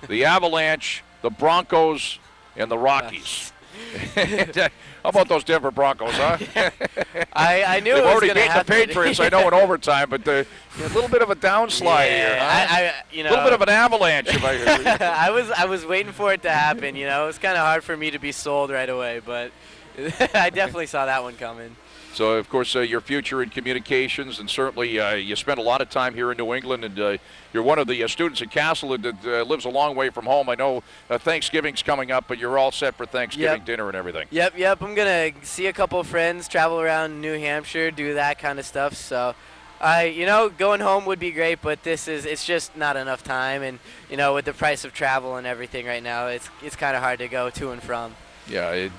the Avalanche, the Broncos, and the Rockies. How about those Denver Broncos, huh? I knew They've it was already beat the Patriots, I know, in overtime, but a little bit of a downslide here, huh? A little bit of an avalanche. If I was waiting for it to happen. It's kind of hard for me to be sold right away, but I definitely saw that one coming. So, of course, your future in communications, and certainly you spent a lot of time here in New England, and you're one of the students at Castleton that lives a long way from home. I know Thanksgiving's coming up, but you're all set for Thanksgiving dinner and everything. Yep. I'm going to see a couple of friends, travel around New Hampshire, do that kind of stuff. So, going home would be great, but it's just not enough time. And, with the price of travel and everything right now, it's kind of hard to go to and from. Yeah,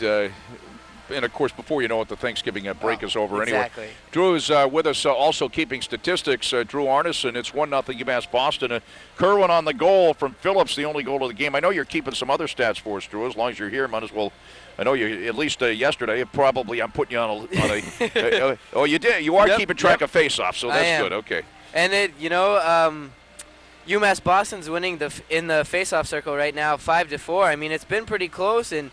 and, of course, before you know it, the Thanksgiving break is over exactly. anyway. Drew is with us also keeping statistics. Drew Arneson, it's 1-0 UMass Boston. Kerwin on the goal from Phillips, the only goal of the game. I know you're keeping some other stats for us, Drew. As long as you're here, might as well. I know you, at least yesterday, probably I'm putting you on a oh, you did. You are keeping track of face-offs, so that's good. Okay. And UMass Boston's winning in the face-off circle right now 5-4. I mean, it's been pretty close, and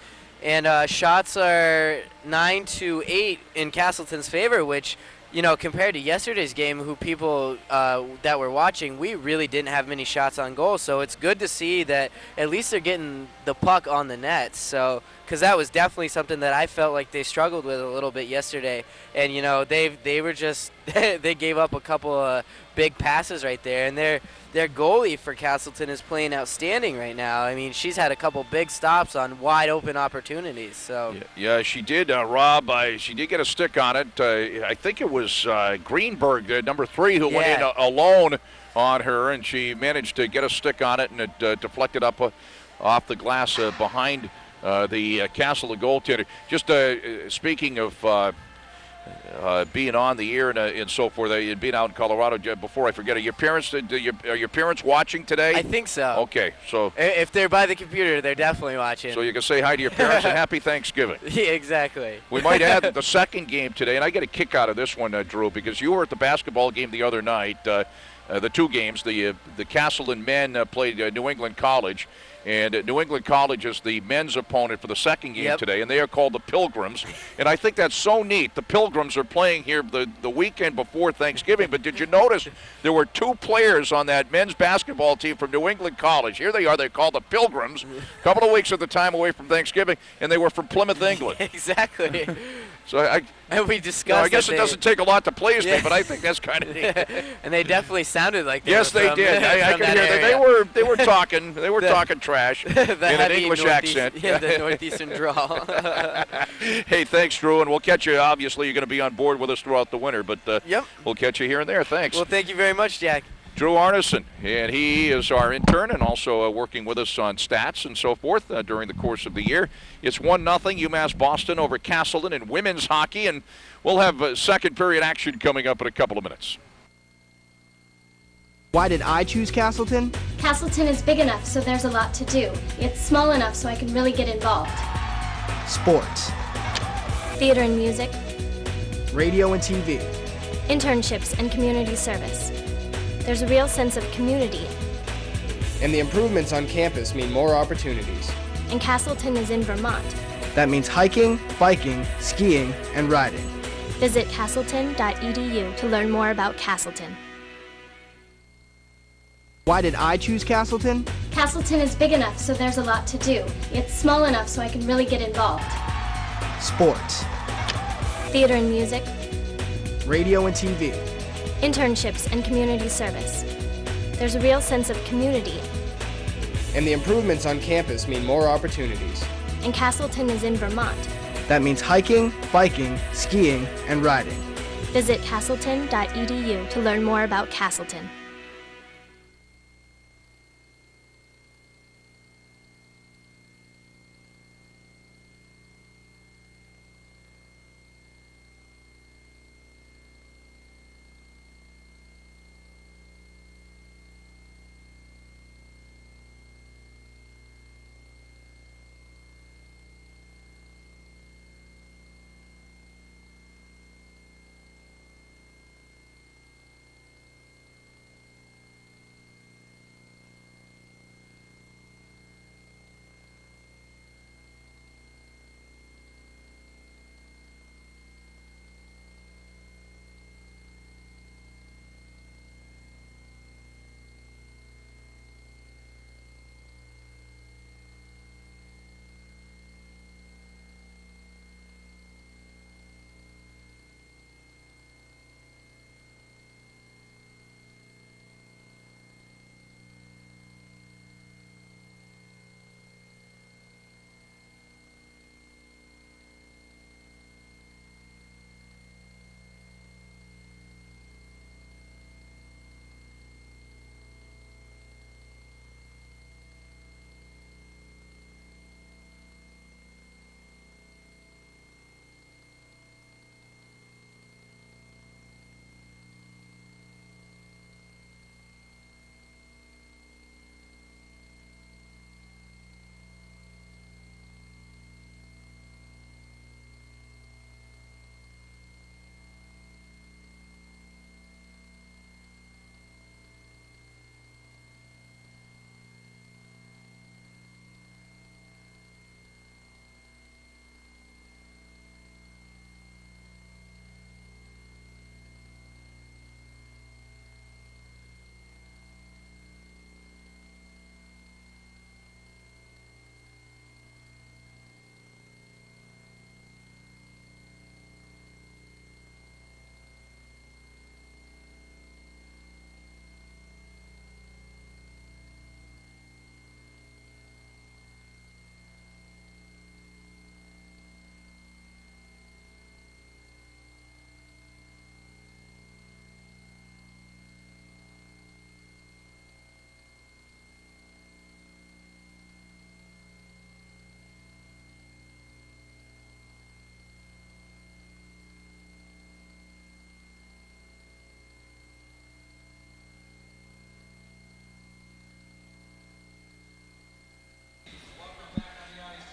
shots are 9-8 in Castleton's favor, which, compared to yesterday's game, who people that were watching, we really didn't have many shots on goal. So it's good to see that at least they're getting the puck on the net. So, because that was definitely something that I felt like they struggled with a little bit yesterday. And, they were just they gave up a couple of big passes right there, and their goalie for Castleton is playing outstanding right now. I mean, she's had a couple big stops on wide open opportunities. So yeah, she did, Rob. She did get a stick on it. I think it was Greenberg, number 3, who went in alone on her, and she managed to get a stick on it, and it deflected up off the glass behind the Castleton goaltender. Just speaking of being on the air and so forth, being out in Colorado. Before I forget, are your parents watching today? I think so. Okay, so if they're by the computer, they're definitely watching. So you can say hi to your parents and happy Thanksgiving. Yeah, exactly. We might add that the second game today, and I get a kick out of this one, Drew, because you were at the basketball game the other night. The 2 games, the Castleton men played New England College. And New England College is the men's opponent for the second game today, and they are called the Pilgrims. And I think that's so neat. The Pilgrims are playing here the weekend before Thanksgiving. But did you notice there were 2 players on that men's basketball team from New England College? Here they are. They're called the Pilgrims. A couple of weeks at the time away from Thanksgiving, and they were from Plymouth, England. Exactly. So and we discussed. I guess it doesn't take a lot to please me, but I think that's kind of neat. And they definitely sounded like they yes, were they did. I could hear that they were talking. They were talking trash in an English accent. Yeah, the northeastern drawl. Hey, thanks, Drew, and we'll catch you. Obviously, you're going to be on board with us throughout the winter, but we'll catch you here and there. Thanks. Well, thank you very much, Jack. Drew Arneson, and he is our intern and also working with us on stats and so forth during the course of the year. It's 1-0 UMass Boston over Castleton in women's hockey, and we'll have second period action coming up in a couple of minutes. Why did I choose Castleton? Castleton is big enough, so there's a lot to do. It's small enough so I can really get involved. Sports, Theater and music, radio and TV, internships and community service. There's a real sense of community, And the improvements on campus mean more opportunities. and Castleton is in Vermont. That means hiking, biking, skiing, and riding. Visit castleton.edu to learn more about Castleton. Why did I choose Castleton? Castleton is big enough, so there's a lot to do. It's small enough so I can really get involved. Sports, Theater and music, radio and TV, internships and community service. There's a real sense of community, And the improvements on campus mean more opportunities. and Castleton is in Vermont. That means hiking, biking, skiing, and riding. Visit castleton.edu to learn more about Castleton.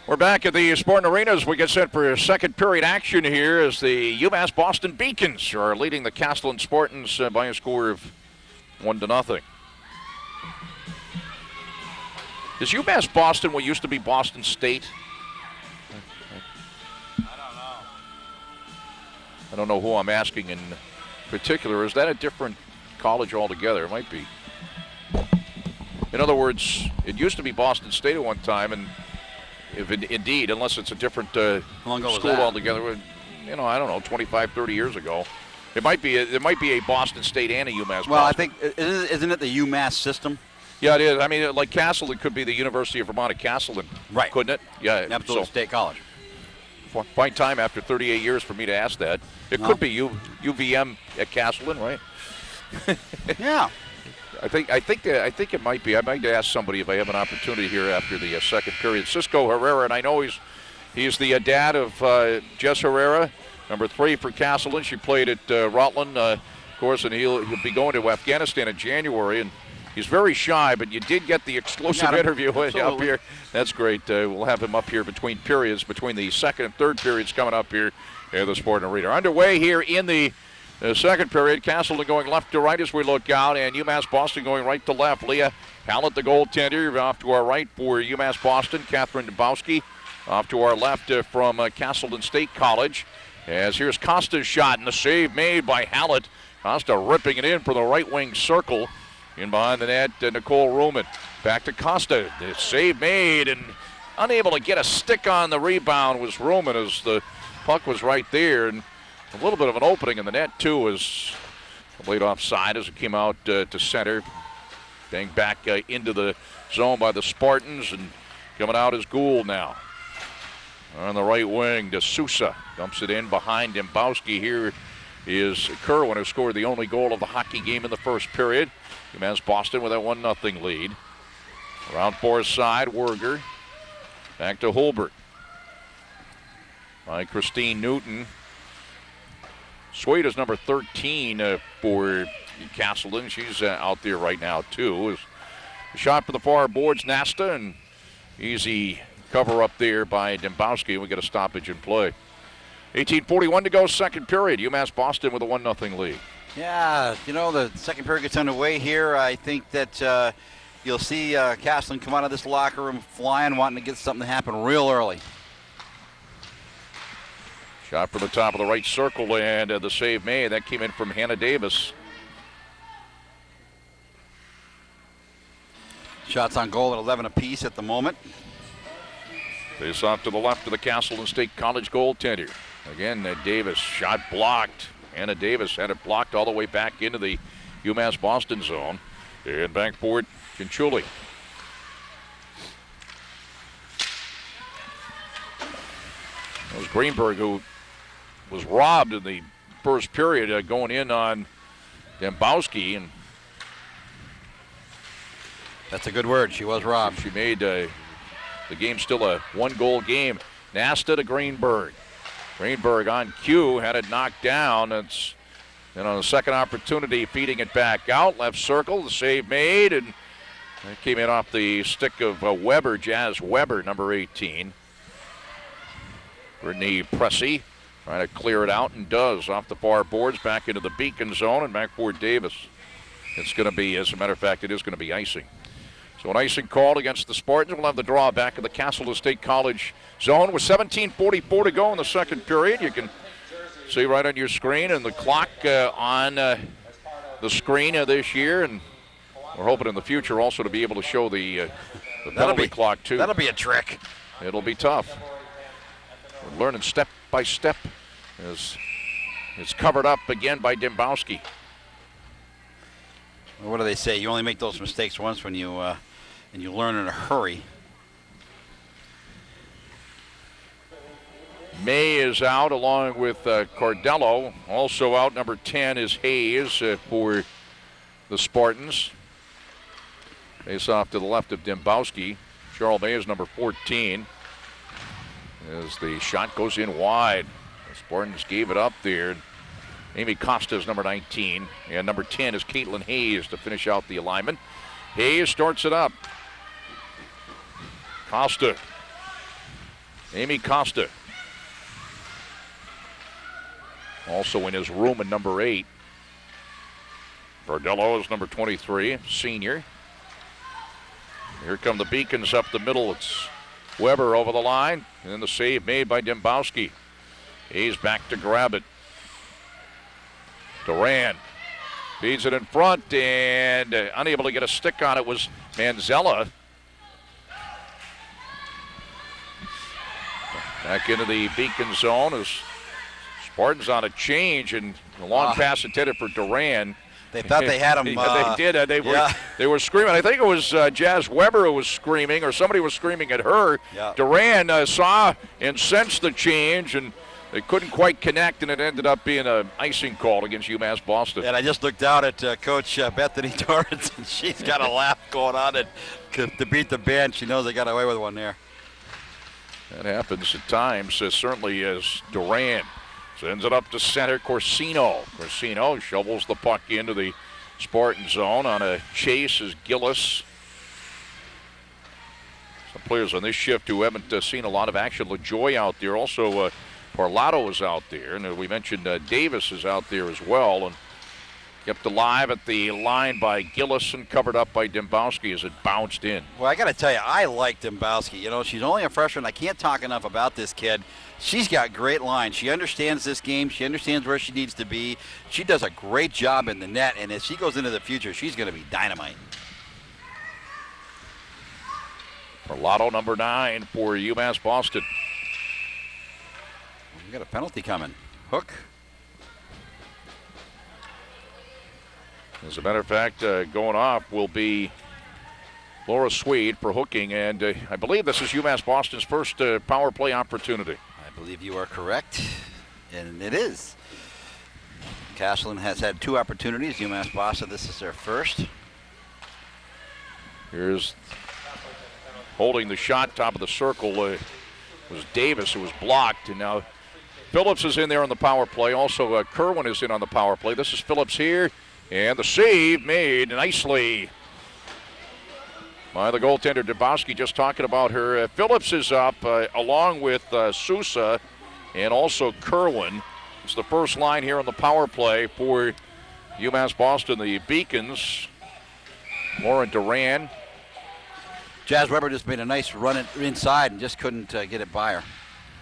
We're back at the Sporting Arena as we get set for second period action here as the UMass Boston Beacons are leading the Castleton Spartans by a score of 1-0. Is UMass Boston what used to be Boston State? I don't know who I'm asking in particular. Is that a different college altogether? It might be. In other words, it used to be Boston State at one time, and if it, indeed, unless it's a different How long ago was school that? altogether, you know, I don't know, 25, 30 years ago. It might be a Boston State and a UMass. Well, I Boston. think, isn't it the UMass system? Yeah, it is. I mean, like Castleton could be the University of Vermont at Castleton, Right. couldn't it? Yeah, Absolutely, so State College. fine time after 38 years for me to ask that. It No. could be UVM at Castleton, right? Yeah. I think it might be. I might ask somebody if I have an opportunity here after the second period. Cisco Herrera, and I know he's the dad of Jess Herrera, number 3 for Castleton. She played at Rutland, of course, and he'll be going to Afghanistan in January. And he's very shy, but you did get the exclusive interview up here. That's great. We'll have him up here between periods, between the second and third periods coming up here in the Sport Arena. Underway here in the second period. Castleton going left to right as we look out, and UMass Boston going right to left. Leah Hallett, the goaltender, off to our right for UMass Boston. Catherine Dubowski off to our left from Castleton State College. As here's Costa's shot, and the save made by Hallett. Costa ripping it in for the right wing circle. In behind the net, Nicole Ruman. Back to Costa. The save made, and unable to get a stick on the rebound was Ruman as the puck was right there. And a little bit of an opening in the net, too, as laid offside as it came out to center. Banged back into the zone by the Spartans, and coming out is Gould now. On the right wing, De Sousa dumps it in behind Dembowski. Here is Kerwin, who scored the only goal of the hockey game in the first period. UMass Boston with a 1-0 lead. Around far side, Werger. Back to Hulbert. By Christine Newton. Swade is number 13 for Castleton. She's out there right now, too. A shot for the far boards, Nasta, and easy cover up there by Dembowski. We get a stoppage in play. 18:41 to go, second period. UMass Boston with a 1-0 lead. Yeah, the second period gets underway here. I think that you'll see Castleton come out of this locker room flying, wanting to get something to happen real early. Shot from the top of the right circle, and the save made. That came in from Hannah Davis. Shots on goal at 11 apiece at the moment. Face off to the left of the Castleton State College goaltender. Again, Davis, shot blocked. Hannah Davis had it blocked all the way back into the UMass Boston zone. And back for it, Kinchuli. It was Greenberg who was robbed in the first period, going in on Dembowski, and that's a good word. She was robbed. She made the game still a 1-goal game. Nasta to Greenberg. Greenberg on cue had it knocked down. It's then on the second opportunity, feeding it back out. Left circle, the save made, and it came in off the stick of Weber, Jazz Weber, number 18. Brittany Pressey trying to clear it out, and does off the far boards, back into the Beacon zone, and back for Davis. It's going to be, as a matter of fact, it is going to be icing. So an icing called against the Spartans. We'll have the draw back in the Castleton State College zone with 17:44 to go in the second period. You can see right on your screen, and the clock on the screen this year, and we're hoping in the future also to be able to show the penalty clock too. That'll be a trick. It'll be tough. We're learning step by step as it's covered up again by Dembowski. Well, what do they say? You only make those mistakes once when you learn in a hurry. May is out along with Cordello. Also out, number 10 is Hayes for the Spartans. Face off to the left of Dembowski. Cheryl May is number 14. As the shot goes in wide. The Spartans gave it up there. Amy Costa is number 19. And number 10 is Caitlin Hayes to finish out the alignment. Hayes starts it up. Costa. Amy Costa. Also in his room at number 8. Bardello is number 23, senior. Here come the Beacons up the middle. It's Weber over the line. And then the save made by Dembowski. Hayes back to grab it. Duran feeds it in front, and unable to get a stick on it was Manzella. Back into the Beacon zone as Spartans on a change, and a long pass intended for Duran. They thought they had him. They did. They were screaming. I think it was Jazz Weber who was screaming, or somebody was screaming at her. Yeah. Duran saw and sensed the change and They couldn't quite connect, and it ended up being an icing call against UMass Boston. And I just looked out at Coach Bethany Torrance, and she's got a laugh going on to beat the band. She knows they got away with one there. That happens at times, certainly as Duran sends it up to center. Corsino shovels the puck into the Spartan zone on a chase as Gillis. Some players on this shift who haven't seen a lot of action. LaJoy out there. Also, Parlato is out there. And we mentioned Davis is out there as well. And kept alive at the line by Gillis and covered up by Dembowski as it bounced in. Well, I got to tell you, I like Dembowski. You know, she's only a freshman. I can't talk enough about this kid. She's got great lines. She understands this game. She understands where she needs to be. She does a great job in the net, and as she goes into the future, she's going to be dynamite. Parlato, number 9 for UMass Boston. We got a penalty coming. Hook. As a matter of fact, going off will be Laura Swede for hooking, and I believe this is UMass Boston's first power play opportunity. I believe you are correct, and it is. Castleton has had 2 opportunities. UMass Boston, this is their first. Here's holding the shot, top of the circle was Davis, who was blocked, and now Phillips is in there on the power play. Also, Kerwin is in on the power play. This is Phillips here. And the save made nicely by the goaltender, Dembowski. Just talking about her. Phillips is up along with Sousa and also Kerwin. It's the first line here on the power play for UMass Boston. The Beacons, Lauren Duran. Jazz Weber just made a nice run inside and just couldn't get it by her.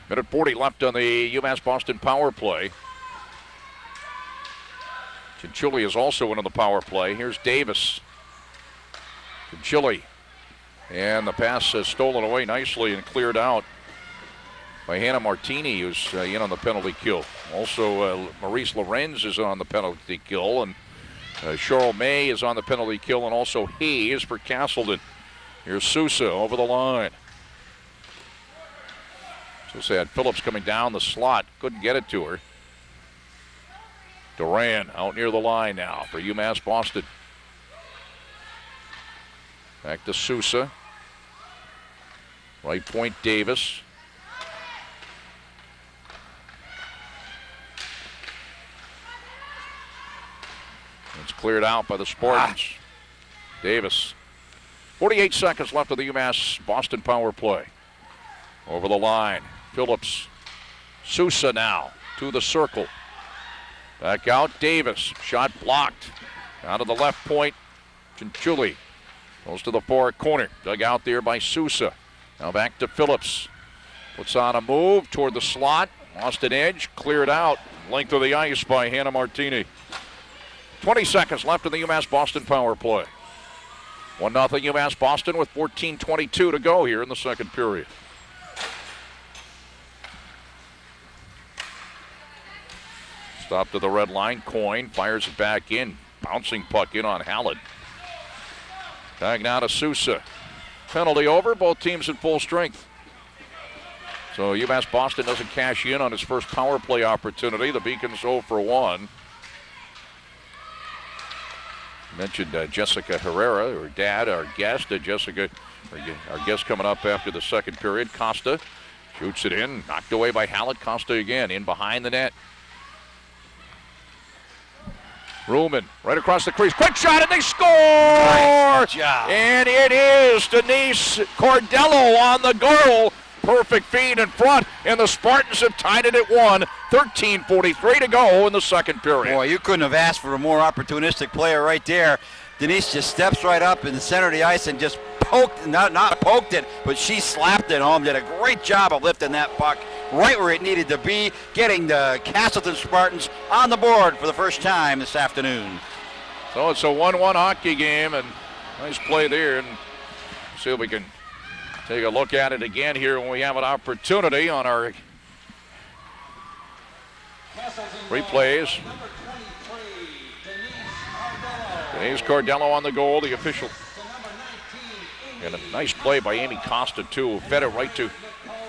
Minute 40 left on the UMass Boston power play. Chile is also in on the power play. Here's Davis. Chile. And the pass is stolen away nicely and cleared out by Hannah Martini, who's in on the penalty kill. Also, Maurice Lorenz is on the penalty kill, and Cheryl May is on the penalty kill, and also Hayes for Castleton. Here's Sousa over the line. Sousa had Phillips coming down the slot. Couldn't get it to her. Duran out near the line now for UMass Boston. Back to Sousa. Right point Davis. It's cleared out by the Spartans. Davis. 48 seconds left of the UMass Boston power play. Over the line. Phillips. Sousa now to the circle. Back out, Davis. Shot blocked. Out of the left point, Chinchulli. Goes to the far corner. Dug out there by Sousa. Now back to Phillips. Puts on a move toward the slot. Lost an edge. Cleared out. Length of the ice by Hannah Martini. 20 seconds left in the UMass Boston power play. 1-0 UMass Boston with 14:22 to go here in the second period. Stop to the red line. Coyne fires it back in. Bouncing puck in on Hallett. Back now to Sousa. Penalty over. Both teams in full strength. So UMass Boston doesn't cash in on his first power play opportunity. The Beacons 0 for 1. Mentioned Jessica Herrera, her dad, our guest. Jessica, our guest coming up after the second period. Costa shoots it in. Knocked away by Hallett. Costa again in behind the net. Ruhlman right across the crease. Quick shot, and they score! Nice job. And it is Denise Cordello on the goal. Perfect feed in front, and the Spartans have tied it at 1. 13:43 to go in the second period. Boy, you couldn't have asked for a more opportunistic player right there. Denise just steps right up in the center of the ice and just poked, not poked it, but she slapped it home. Did a great job of lifting that puck right where it needed to be, getting the Castleton Spartans on the board for the first time this afternoon. So it's a 1-1 hockey game, and nice play there. And see if we can take a look at it again here when we have an opportunity on our replays. Denise Cordello on the goal, the official. And a nice play by Amy Costa, too. Fed it right to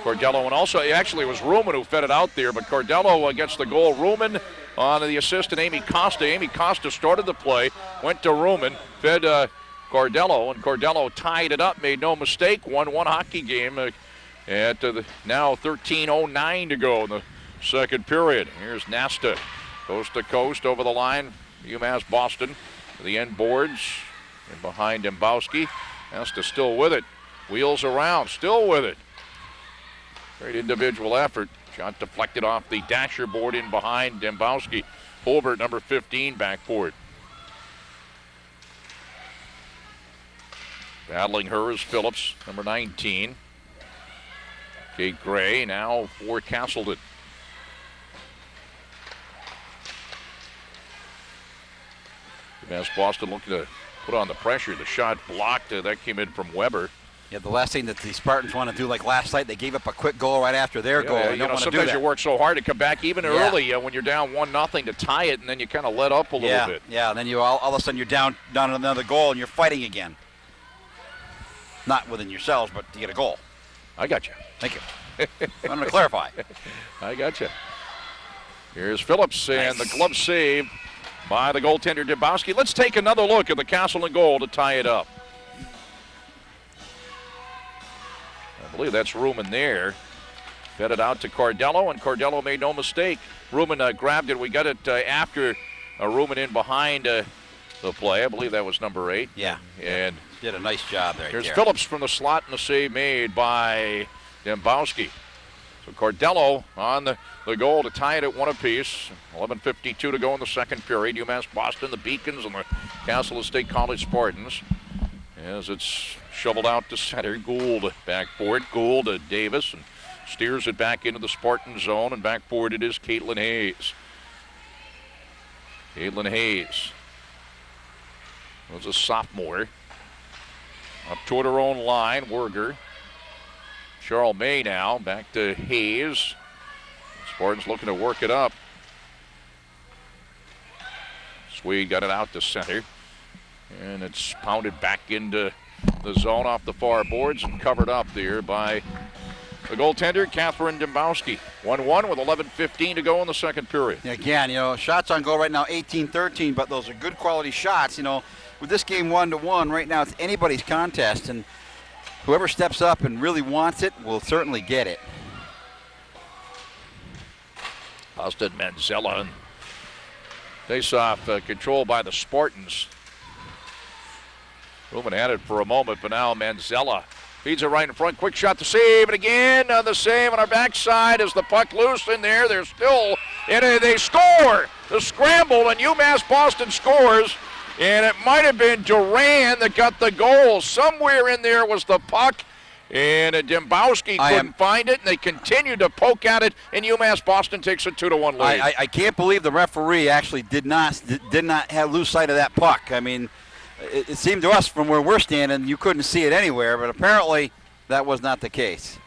Cordello, and also actually it was Ruman who fed it out there, but Cordello gets the goal. Ruman on the assist, and Amy Costa. Amy Costa started the play, went to Ruman, fed Cordello, and Cordello tied it up, made no mistake, 1-1 hockey game at now 13:09 to go in the second period. Here's Nasta, coast to coast over the line, UMass Boston, the end boards, and behind Dembowski. Nasta still with it, wheels around, still with it. Great individual effort. Shot deflected off the dasher board in behind Dembowski. Holbert, number 15, back for it. Battling her is Phillips, number 19. Kate Gray now for Castleton. UMass Boston looking to put on the pressure. The shot blocked. That came in from Weber. Yeah, the last thing that the Spartans want to do, like last night, they gave up a quick goal right after their goal. You don't want to do that. Sometimes you work so hard to come back even early when you're down 1-0 to tie it, and then you kind of let up a little bit. Yeah, and then you all of a sudden you're down another goal, and you're fighting again. Not within yourselves, but to get a goal. I got you. Thank you. I'm going to clarify. I got you. Here's Phillips, and the glove save by the goaltender Dembowski. Let's take another look at the Castleton goal to tie it up. I believe that's Ruman there. Fed it out to Cordello, and Cordello made no mistake. Ruman grabbed it. We got it after Ruman in behind the play. I believe that was number 8. Yeah. And did a nice job there. Here's Phillips from the slot, and the save made by Dembowski. So Cordello on the goal to tie it at 1 apiece. 11:52 to go in the second period. UMass Boston, the Beacons, and the Castleton State College Spartans. As it's shoveled out to center, Gould back for it. Gould to Davis, and steers it back into the Spartan zone, and back for it is Caitlin Hayes. Caitlin Hayes was a sophomore. Up toward her own line, Werger. Charles May now, back to Hayes. Spartans looking to work it up. Swede got it out to center. And it's pounded back into the zone off the far boards and covered up there by the goaltender, Catherine Dembowski. 1-1 with 11:15 to go in the second period. Again, shots on goal right now, 18-13, but those are good quality shots. With this game 1-1, right now it's anybody's contest, and whoever steps up and really wants it will certainly get it. Austin Manzella. Face-off controlled by the Spartans. Ruman had it for a moment, but now Manzella feeds it right in front. Quick shot to save, and again on the save on our backside as the puck loose in there. They're still in it. They score. The scramble, and UMass Boston scores. And it might have been Duran that got the goal. Somewhere in there was the puck, and Dembowski couldn't find it, and they continued to poke at it, and UMass Boston takes a 2-1 lead. I can't believe the referee actually did not have lose sight of that puck. I mean, it seemed to us from where we're standing you couldn't see it anywhere, but apparently that was not the case.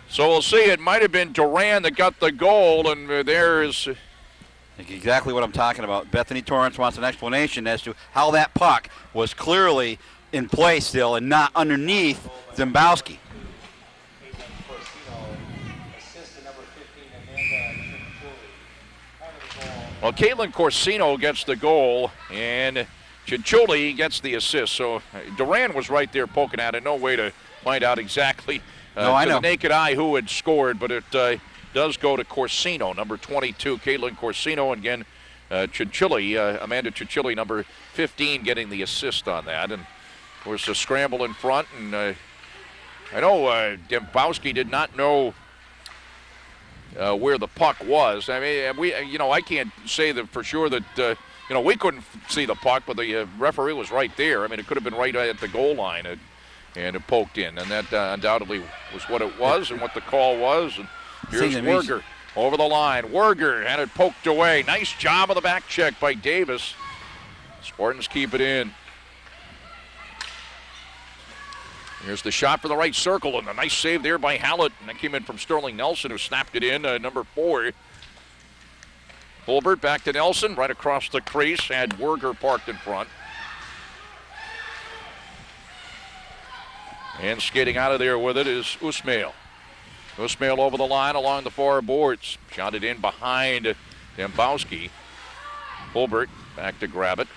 So we'll see. It might have been Duran that got the goal, and there's exactly what I'm talking about. Bethany Torrance wants an explanation as to how that puck was clearly in play still and not underneath Dembowski. Well, Caitlin Corsino gets the goal, and Chichuli gets the assist. So Duran was right there poking at it. No way to find out exactly the naked eye who had scored, but it does go to Corsino, number 22, Caitlin Corsino. Again, Amanda Chichili, number 15, getting the assist on that. And, of course, a scramble in front. And I know Dembowski did not know where the puck was. I mean, I can't say that for sure that, we couldn't see the puck, but the referee was right there. I mean, it could have been right at the goal line, and it poked in. And that undoubtedly was what it was and what the call was. And here's Werger over the line. Werger had it poked away. Nice job of the back check by Davis. Spartans keep it in. Here's the shot for the right circle, and a nice save there by Hallett. And that came in from Sterling Nelson, who snapped it in, number 4. Holbert back to Nelson, right across the crease, had Werger parked in front. And skating out of there with it is Usmail. Usmail over the line along the far boards. Shot it in behind Dembowski. Hulbert back to grab it.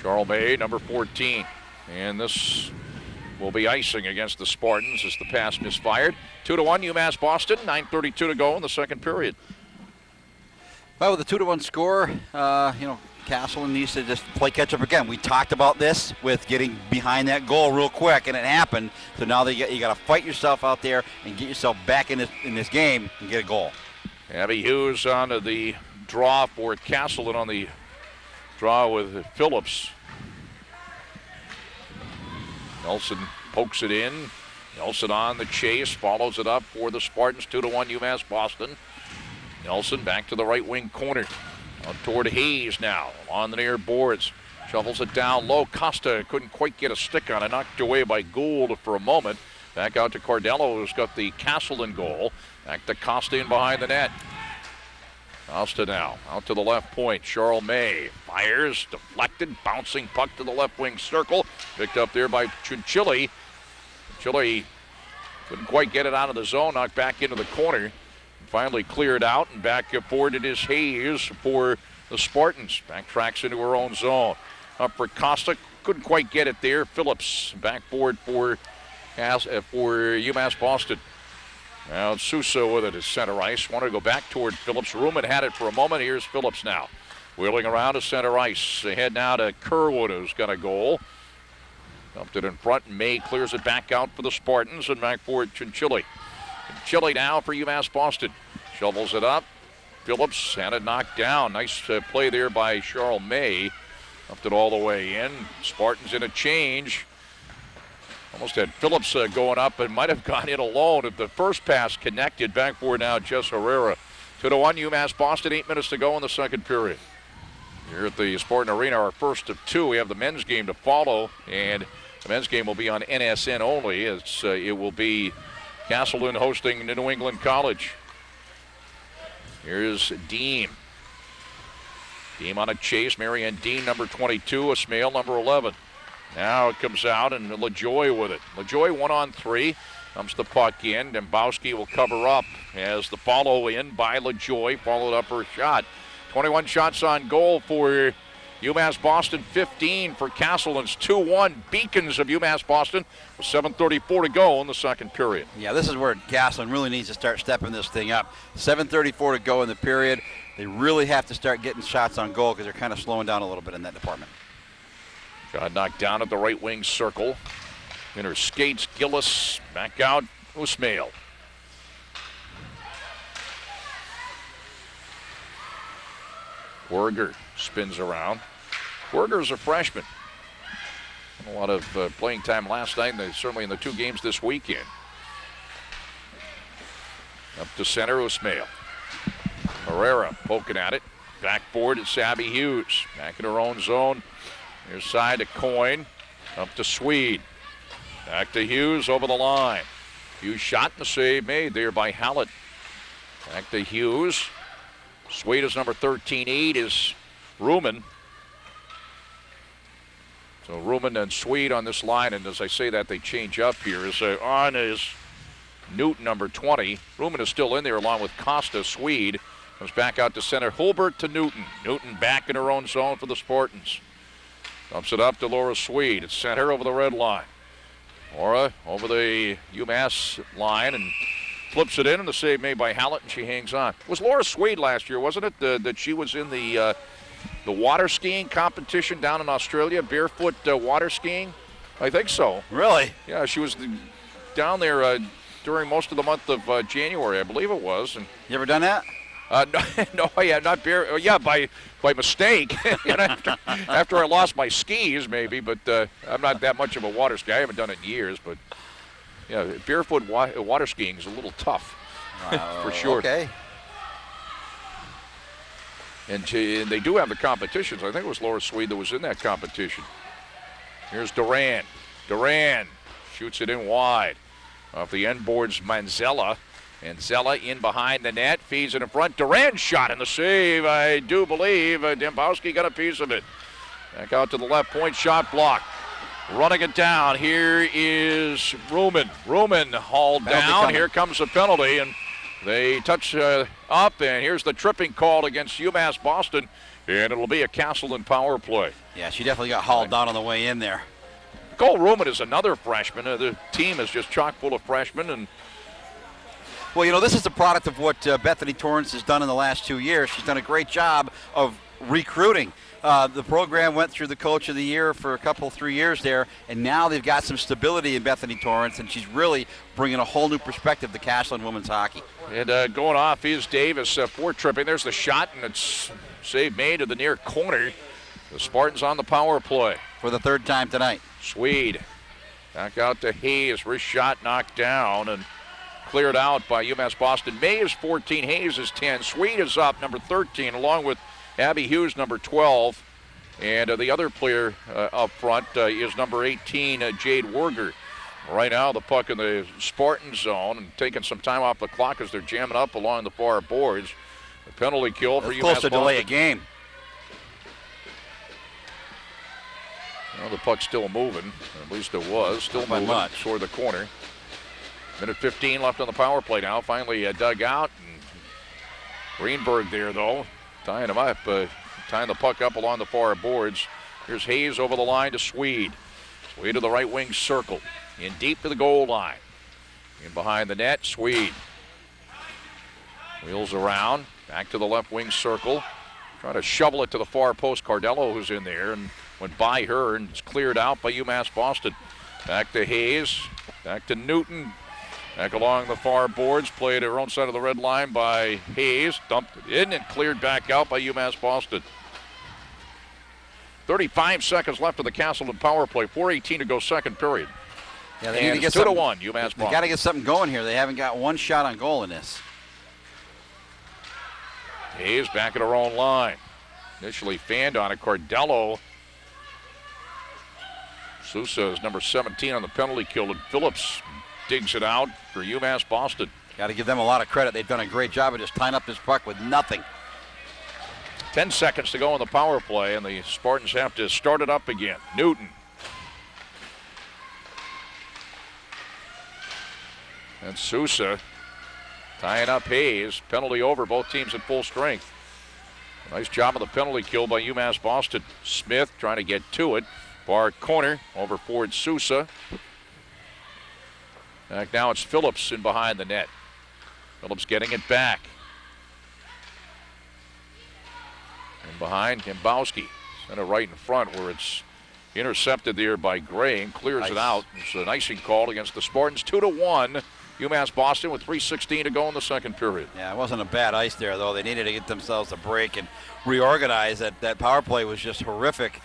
Charles May, number 14. And this will be icing against the Spartans as the pass misfired. 2-1 UMass Boston. 9:32 to go in the second period. Well, with a 2-1 score, Castleton needs to just play catch up again. We talked about this with getting behind that goal real quick, and it happened. So now you got to fight yourself out there and get yourself back in this game and get a goal. Abby Hughes on the draw for Castleton on the draw with Phillips. Nelson pokes it in. Nelson on the chase, follows it up for the Spartans. 2-1 UMass Boston. Nelson back to the right wing corner. Out toward Hayes now on the near boards. Shovels it down low. Costa couldn't quite get a stick on it. Knocked away by Gould for a moment. Back out to Cardello, who's got the Castleton goal. Back to Costa in behind the net. Costa now out to the left point. Charles May fires, deflected, bouncing puck to the left wing circle. Picked up there by Chinchilli. Chinchilli couldn't quite get it out of the zone. Knocked back into the corner. Finally cleared out, and back forward it is Hayes for the Spartans. Backtracks into her own zone. Up for Costa, couldn't quite get it there. Phillips back forward for UMass Boston. Now Sousa with it at center ice. Wanted to go back toward Phillips. Ruman had it for a moment. Here's Phillips now. Wheeling around to center ice. Ahead now to Kerwood, who's got a goal. Dumped it in front, and May clears it back out for the Spartans, and back forward Chinchilli. Chile now for UMass Boston. Shovels it up. Phillips had it knocked down. Nice play there by Charles May. Upped it all the way in. Spartans in a change. Almost had Phillips going up and might have gone in alone if the first pass connected. Back forward now, Jess Herrera. 2-1 UMass Boston. 8 minutes to go in the second period. Here at the Spartan Arena, our first of two. We have the men's game to follow, and the men's game will be on NSN only. It will be Castleton hosting New England College. Here's Dean. Dean on a chase. Marianne Dean, number 22. Ismail, number 11. Now it comes out, and LaJoy with it. LaJoy 1-on-3. Comes the puck in. Dembowski will cover up as the follow in by LaJoy. Followed up her shot. 21 shots on goal for UMass Boston, 15 for Castleton's 2-1 Beacons of UMass Boston with 7:34 to go in the second period. Yeah, this is where Castleton really needs to start stepping this thing up. 7:34 to go in the period. They really have to start getting shots on goal because they're kind of slowing down a little bit in that department. Shot knocked down at the right wing circle. In her skates, Gillis back out, Usmail. Werger spins around. Werger's a freshman. A lot of playing time last night, and certainly in the two games this weekend. Up to center, Usmail. Herrera poking at it. Backboard at Abby Hughes. Back in her own zone. Near side to Coyne. Up to Swede. Back to Hughes over the line. Hughes shot and the save made there by Hallett. Back to Hughes. Swede is number 13. 8 is Ruman. So Ruman and Swede on this line, and as I say that, they change up here. On is Newton, number 20. Ruman is still in there along with Costa. Swede comes back out to center. Hulbert to Newton. Newton back in her own zone for the Spartans. Dumps it up to Laura Swede at center over the red line. Laura over the UMass line and flips it in, and the save made by Hallett, and she hangs on. It was Laura Swede last year, wasn't it, that she was in the water skiing competition down in Australia, barefoot water skiing? I think so. Really? Yeah, she was down there during most of the month of January, I believe it was. And you ever done that? No, yeah, not bare. Yeah, by mistake. after I lost my skis, maybe. But I'm not that much of a water skier. I haven't done it in years. But yeah, barefoot water skiing is a little tough, for sure. Okay. And they do have the competitions. I think it was Laura Swede that was in that competition. Here's Duran. Duran shoots it in wide. Off the end boards, Manzella. And Zella in behind the net, feeds it in front. Duran shot in the save, I do believe. Dembowski got a piece of it. Back out to the left point, shot blocked. running it down. Here is Ruman. Ruman hauled Penalty down. coming. Here comes the penalty, and they touch up, and here's the tripping call against UMass Boston, and it'll be a Castleton power play. Yeah, she definitely got hauled down on the way in there. Nicole Ruman is another freshman. The team is just chock full of freshmen, and Well, you know, this is the product of what Bethany Torrance has done in the last 2 years. She's done a great job of recruiting. The program went through the Coach of the Year for a couple, 3 years there, and now they've got some stability in Bethany Torrance, and she's really bringing a whole new perspective to Castleton women's hockey. And going off is Davis for tripping. There's the shot, and it's save made to the near corner. The Spartans on the power play. For the third time tonight. Swede back out to Hayes. Wrist shot knocked down and cleared out by UMass Boston. May is 14, Hayes is 10. Swede is up, number 13, along with Abby Hughes, number 12. And the other player up front is number 18, Jade Werger. Right now, the puck in the Spartan zone and taking some time off the clock as they're jamming up along the far boards. The penalty kill for That's UMass close to Boston. delay a game. Well, the puck's still moving. At least it was. Still moving toward the corner. Minute 15 left on the power play now. Finally dug out. And Greenberg there, though, tying him up, tying the puck up along the far boards. Here's Hayes over the line to Swede. Swede to the right wing circle. In deep to the goal line. In behind the net, Swede. Wheels around. Back to the left wing circle. Trying to shovel it to the far post. Cardello, who's in there, and went by her, and it's cleared out by UMass Boston. Back to Hayes. Back to Newton. Back along the far boards. Played her own side of the red line by Hayes. Dumped it in and cleared back out by UMass Boston. 35 seconds left of the Castleton power play. 4:18 to go, second period. Yeah, they And need to get it's 2-1, UMass Boston. They got to get something going here. They haven't got one shot on goal in this. Hayes back at her own line. Initially fanned on it. Cardello. Sousa is number 17 on the penalty kill, and Phillips digs it out for UMass Boston. Got to give them a lot of credit. They've done a great job of just tying up this puck with nothing. 10 seconds to go in the power play, and the Spartans have to start it up again. Newton. And Sousa tying up Hayes. Penalty over, both teams at full strength. Nice job of the penalty kill by UMass Boston. Smith trying to get to it. Far corner over Ford Sousa. Back now it's Phillips in behind the net. Phillips getting it back. And behind Kembowski. Sent it right in front where it's intercepted there by Gray and clears it out. It's an icing call against the Spartans. 2-1. UMass Boston with 3:16 to go in the second period. Yeah, it wasn't a bad ice there, though. They needed to get themselves a break and reorganize. That power play was just horrific.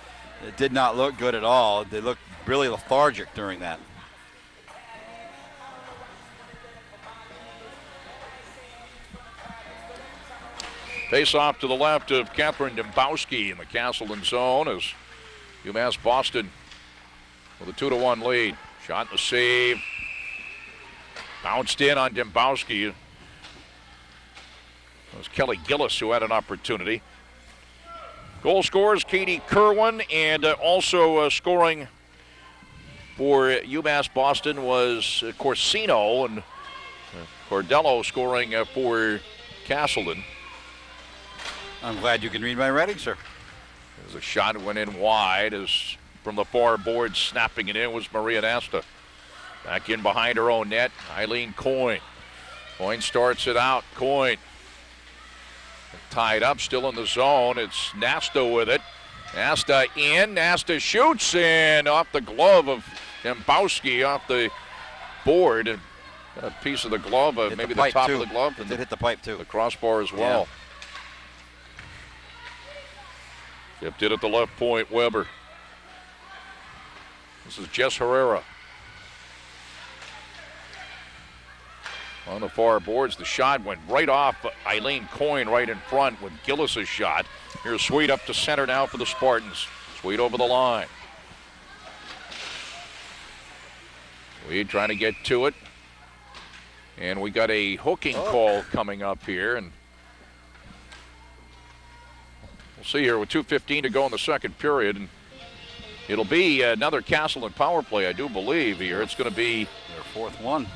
It did not look good at all. They looked really lethargic during that. Face off to the left of Catherine Dembowski in the Castleton zone as UMass Boston with a 2-1 lead. Shot and the save. Bounced in on Dembowski. It was Kelly Gillis who had an opportunity. Goal scorers, Katie Kerwin, and also scoring for UMass Boston was Corsino, and Cardello scoring for Castleton. I'm glad you can read my writing, sir. As a shot went in wide, as from the far board, snapping it in was Maria Nasta. Back in behind her own net, Eileen Coyne. Coyne starts it out. Coyne tied up, still in the zone. It's Nasta with it. Nasta in. Nasta shoots in off the glove of Dembowski, off the board. And a piece of the glove, maybe the top of the glove. It did hit the pipe, too. The crossbar as well. Yeah. Tipped it at the left point, Weber. This is Jess Herrera. On the far boards, the shot went right off Eileen Coyne right in front with Gillis' shot. Here's Sweet up to center now for the Spartans. Sweet over the line. Sweet trying to get to it. And we got a hooking call coming up here. And we'll see here with 2:15 to go in the second period. And It'll be another Castleton power play, I do believe, here. It's going to be Their fourth one.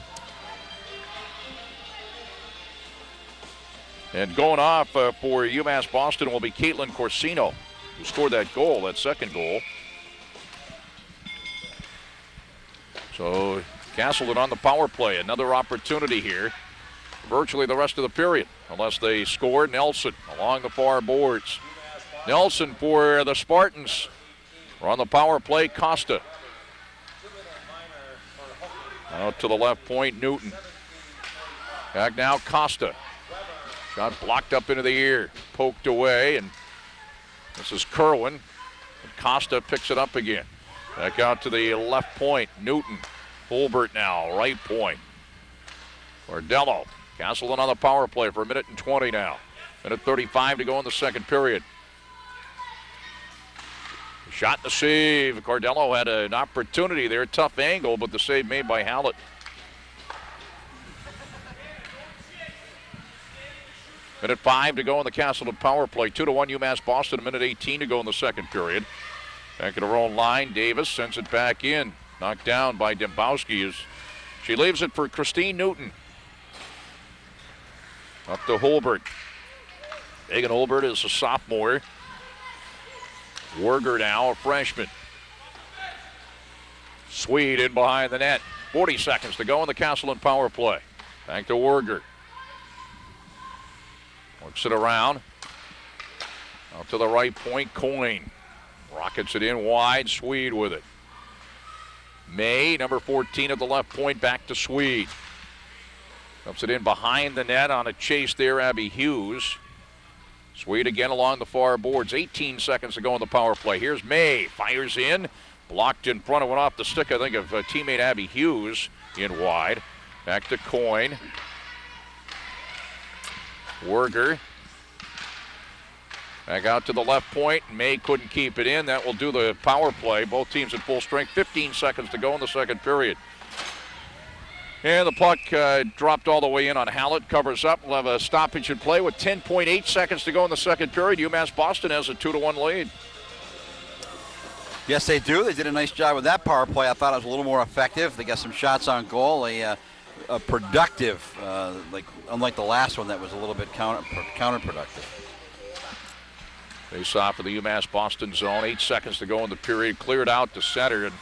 And going off for UMass Boston will be Caitlin Corsino, who scored that goal, that second goal. So Castleton on the power play. Another opportunity here. Virtually the rest of the period, unless they score. Nelson along the far boards. Nelson for the Spartans. We're on the power play. Costa. Out to the left point, Newton. Back now, Costa. Shot blocked up into the ear, poked away, and this is Kerwin. And Costa picks it up again. Back out to the left point, Newton. Hulbert now, right point. Ordello. Castleton on the power play for 1:20 now. 1:35 to go in the second period. Shot the save. Cordello had an opportunity there. Tough angle, but the save made by Hallett. Minute 5 to go in the Castleton power play. 2-1 UMass Boston. 1:18 to go in the second period. Back at her own line. Davis sends it back in. Knocked down by Dembowski as she leaves it for Christine Newton. Up to Hulbert. Megan Hulbert is a sophomore. Werger now, a freshman. Swede in behind the net. 40 seconds to go in the Castleton power play. Back to Werger. Works it around. Out to the right point, Coyne. Rockets it in wide, Swede with it. May, number 14 at the left point, back to Swede. Dumps it in behind the net on a chase there, Abby Hughes. Swede again along the far boards. 18 seconds to go in the power play. Here's May. Fires in. Blocked in front. It went off the stick, I think, of teammate Abby Hughes in wide. Back to Coyne. Werger. Back out to the left point. May couldn't keep it in. That will do the power play. Both teams at full strength. 15 seconds to go in the second period. And the puck dropped all the way in on Hallett. Covers up. We'll have a stoppage in play with 10.8 seconds to go in the second period. UMass Boston has a 2-1 lead. Yes, they do. They did a nice job with that power play. I thought it was a little more effective. They got some shots on goal. A productive, unlike the last one that was a little bit counterproductive. Face off of the UMass Boston zone. 8 seconds to go in the period. Cleared out to center and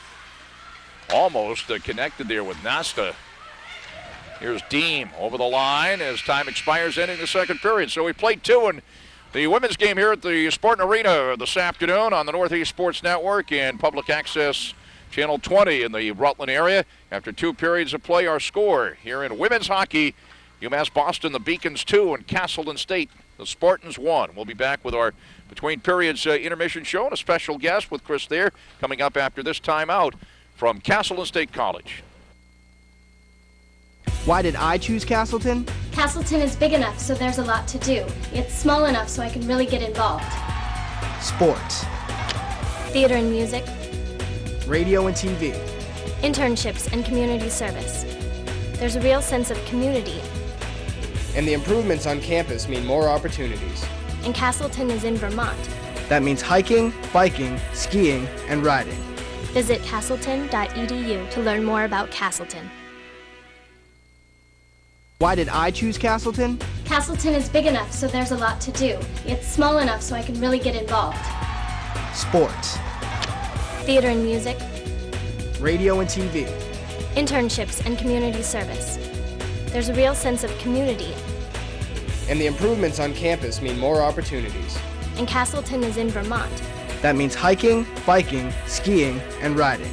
almost connected there with Nasta. Here's Deem over the line as time expires, ending the second period. So we played two in the women's game here at the Spartan Arena this afternoon on the Northeast Sports Network and Public Access Channel 20 in the Rutland area. After 2 periods of play, our score here in women's hockey, UMass Boston, the Beacons 2, and Castleton State, the Spartans 1. We'll be back with our Between Periods intermission show and a special guest with Chris there coming up after this timeout from Castleton State College. Why did I choose Castleton? Castleton is big enough, so there's a lot to do. It's small enough so I can really get involved. Sports, Theater and music, radio and TV, internships and community service. There's a real sense of community. And the improvements on campus mean more opportunities. And Castleton is in Vermont. That means hiking, biking, skiing, and riding. Visit castleton.edu to learn more about Castleton. Why did I choose Castleton? Castleton is big enough, so there's a lot to do. It's small enough so I can really get involved. Sports, Theater and music, radio and TV, internships and community service. There's a real sense of community. And the improvements on campus mean more opportunities. And Castleton is in Vermont. That means hiking, biking, skiing, and riding.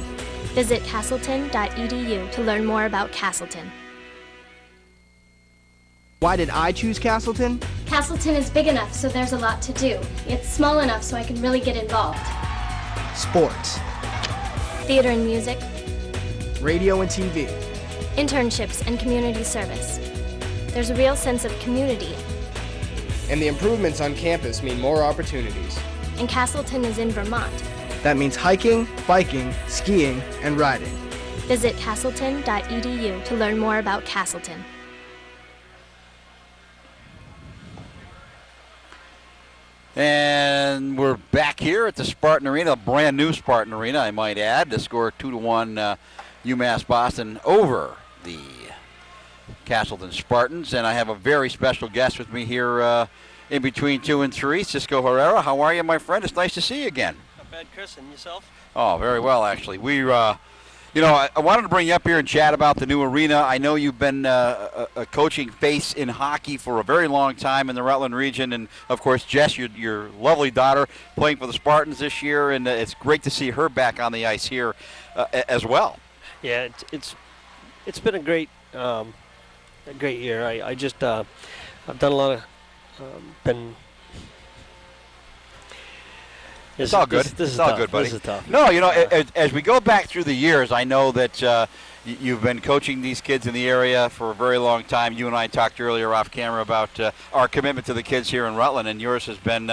Visit castleton.edu to learn more about Castleton. Why did I choose Castleton? Castleton is big enough, so there's a lot to do. It's small enough so I can really get involved. Sports, Theater and music, radio and TV, internships and community service. There's a real sense of community. And the improvements on campus mean more opportunities. And Castleton is in Vermont. That means hiking, biking, skiing, and riding. Visit castleton.edu to learn more about Castleton. And we're back here at the Spartan Arena, a brand new Spartan Arena, I might add, to score 2-1 UMass Boston over the Castleton Spartans. And I have a very special guest with me here in between 2 and 3, Cisco Herrera. How are you, my friend? It's nice to see you again. Not bad, Chris. And yourself? Oh, very well, actually. I wanted to bring you up here and chat about the new arena. I know you've been a coaching face in hockey for a very long time in the Rutland region, and of course, Jess, your lovely daughter, playing for the Spartans this year, and it's great to see her back on the ice here as well. Yeah, it's been a great year. I've done a lot of It's all good. This is all tough. good, buddy. This is tough. No, as we go back through the years, I know that you've been coaching these kids in the area for a very long time. You and I talked earlier off camera about our commitment to the kids here in Rutland, and yours has been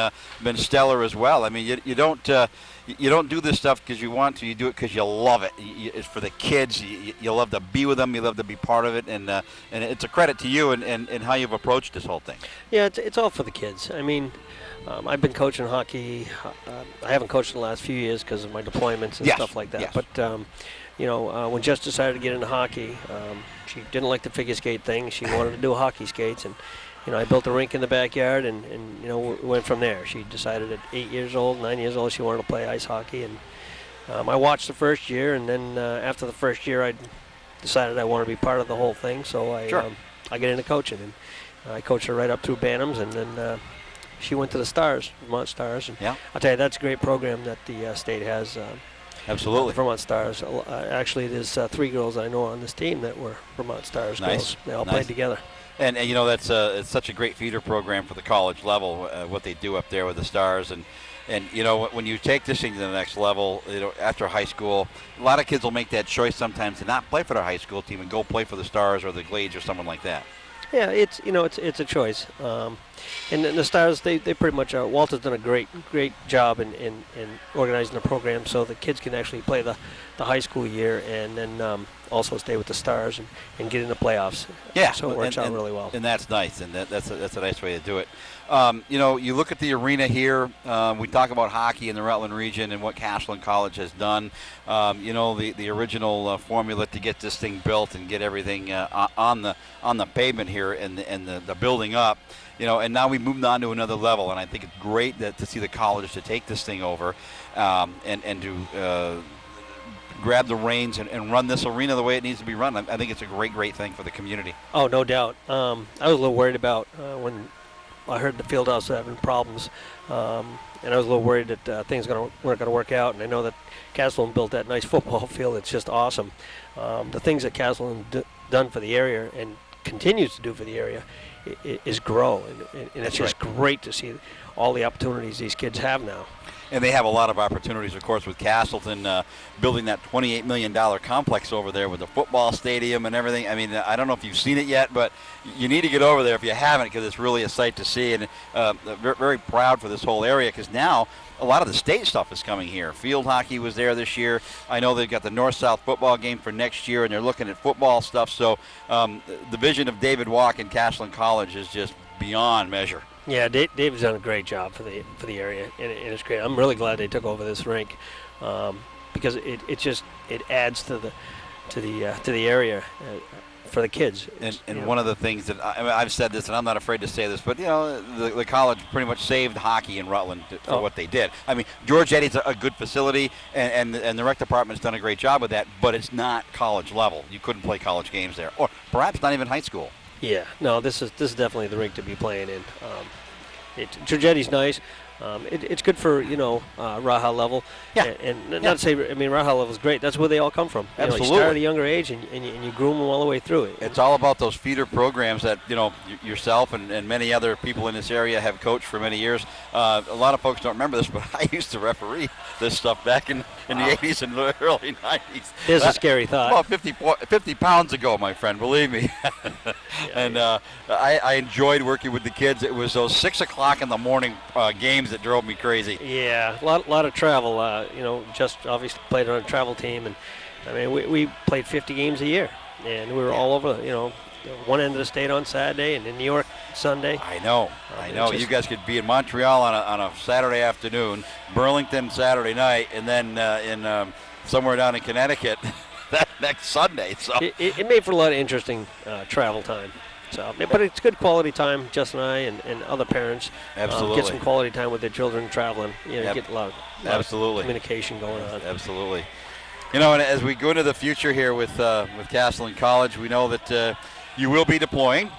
stellar as well. I mean, you don't do this stuff because you want to. You do it because you love it. It's for the kids. You love to be with them. You love to be part of it, and it's a credit to you and how you've approached this whole thing. Yeah, it's all for the kids. I mean, I've been coaching hockey. I haven't coached in the last few years because of my deployments and stuff like that. Yes. But when Jess decided to get into hockey, she didn't like the figure skate thing. She wanted to do hockey skates, and I built a rink in the backyard, and we went from there. She decided at 9 years old, she wanted to play ice hockey, and I watched the first year, and then after the first year, I decided I wanted to be part of the whole thing. So I got into coaching, and I coached her right up through Bantams, and then she went to the Stars, Vermont Stars, and I'll tell you, that's a great program that the state has. Absolutely. Vermont Stars. Actually, there's 3 girls I know on this team that were Vermont Stars girls. They all played together. And that's it's such a great feeder program for the college level, what they do up there with the Stars. And when you take this thing to the next level, after high school, a lot of kids will make that choice sometimes to not play for their high school team and go play for the Stars or the Glades or someone like that. Yeah, it's a choice. And the Stars, they pretty much, Walter's done a great job in organizing the program so the kids can actually play the high school year and then also stay with the Stars and get in the playoffs. Yeah, so it works out really well. And that's nice, and that's a nice way to do it. You look at the arena here. We talk about hockey in the Rutland region and what Castleton College has done. The original formula to get this thing built and get everything on the pavement here and the building up. And now we moved on to another level, and I think it's great to see the college to take this thing over and to grab the reins and run this arena the way it needs to be run. I think it's a great thing for the community. Oh, no doubt. I was a little worried about when I heard the field house having problems, and I was a little worried that things weren't going to work out. And I know that Castleton built that nice football field. It's just awesome. The things that Castleton done for the area and continues to do for the area is grow, and it's just great to see all the opportunities these kids have now. And they have a lot of opportunities, of course, with Castleton building that $28 million complex over there with the football stadium and everything. I mean, I don't know if you've seen it yet, but you need to get over there if you haven't, because it's really a sight to see. And very proud for this whole area, because now a lot of the state stuff is coming here. Field hockey was there this year. I know they've got the North-South football game for next year, and they're looking at football stuff. So the vision of David Walk and Castleton College is just beyond measure. Yeah, David's done a great job for the area, and it's great. I'm really glad they took over this rink because it adds to the area for the kids. And one of the things that I've said this, and I'm not afraid to say this, but the college pretty much saved hockey in Rutland for what they did. I mean, George Eddy's a good facility, and the rec department's done a great job with that, but it's not college level. You couldn't play college games there, or perhaps not even high school. Yeah, no, this is definitely the rink to be playing in. Georgetti's nice. It's good for Raha level. Yeah. And not to say, I mean, Raha level is great. That's where they all come from. Absolutely. You start at a younger age and you groom them all the way through it. It's all about those feeder programs that yourself and many other people in this area have coached for many years. A lot of folks don't remember this, but I used to referee this stuff back in the 80s and the early 90s. There's a scary thought. About 50 pounds ago, my friend, believe me. And I enjoyed working with the kids. It was those 6 o'clock in the morning games that drove me crazy. Yeah, a lot of travel. Just obviously played on a travel team, and I mean we played 50 games a year, and we were all over. one end of the state on Saturday and in New York Sunday. I know. You guys could be in Montreal on a Saturday afternoon, Burlington Saturday night, and then in somewhere down in Connecticut that next Sunday. So it made for a lot of interesting travel time. So, but it's good quality time. Justin and I and other parents absolutely get some quality time with their children traveling. You get a lot absolutely of communication going on. Absolutely. You know, and as we go into the future here with Castleton College, we know that you will be deploying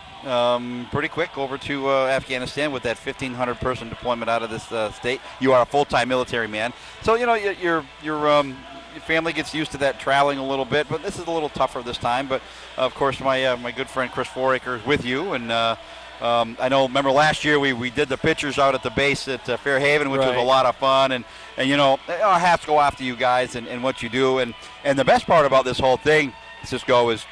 pretty quick over to Afghanistan with that 1,500 person deployment out of this state. You are a full-time military man, so you know your family gets used to that traveling a little bit, but this is a little tougher this time. But of course, my good friend Chris Foraker is with you, and I know. Remember last year we did the pictures out at the base at Fairhaven, which was a lot of fun, and you know our hats go off to you guys and what you do, and the best part about this whole thing, Cisco, is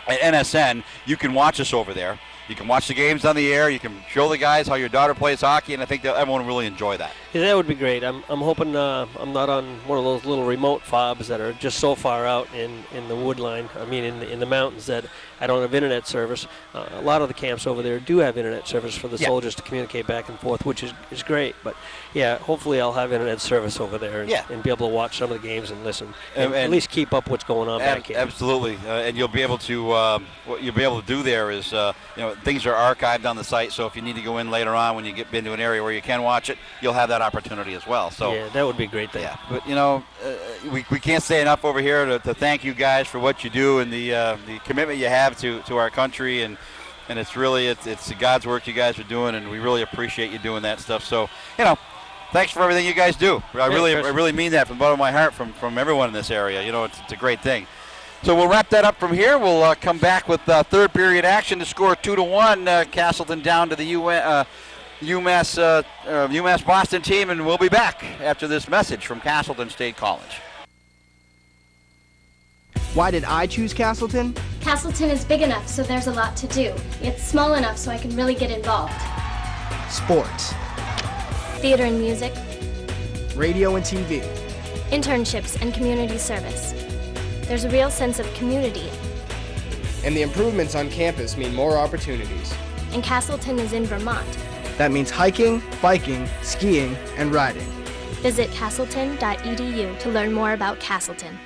at NSN you can watch us over there. You can watch the games on the air. You can show the guys how your daughter plays hockey, and I think that everyone will really enjoy that. Yeah, that would be great. I'm hoping I'm not on one of those little remote fobs that are just so far out in the wood line. I mean, in the mountains that I don't have internet service. A lot of the camps over there do have internet service for the soldiers to communicate back and forth, which is great. But yeah, hopefully I'll have internet service over there and be able to watch some of the games and listen and at least keep up what's going on back here. Absolutely, and you'll be able to what you'll be able to do there is things are archived on the site, so if you need to go in later on when you get into an area where you can watch it, you'll have that opportunity as well. So yeah, that would be a great thing. Yeah, but we can't say enough over here to thank you guys for what you do and the commitment you have to our country, and it's really it's God's work you guys are doing, and we really appreciate you doing that stuff. So thanks for everything you guys do. I really mean that from the bottom of my heart from everyone in this area. It's a great thing. So we'll wrap that up from here. We'll come back with third period action to score 2-1. Castleton down to the UMass Boston team, and we'll be back after this message from Castleton State College. Why did I choose Castleton? Castleton is big enough, so there's a lot to do. It's small enough so I can really get involved. Sports, Theater and music, radio and TV, internships and community service. There's a real sense of community. And the improvements on campus mean more opportunities. And Castleton is in Vermont. That means hiking, biking, skiing, and riding. Visit castleton.edu to learn more about Castleton.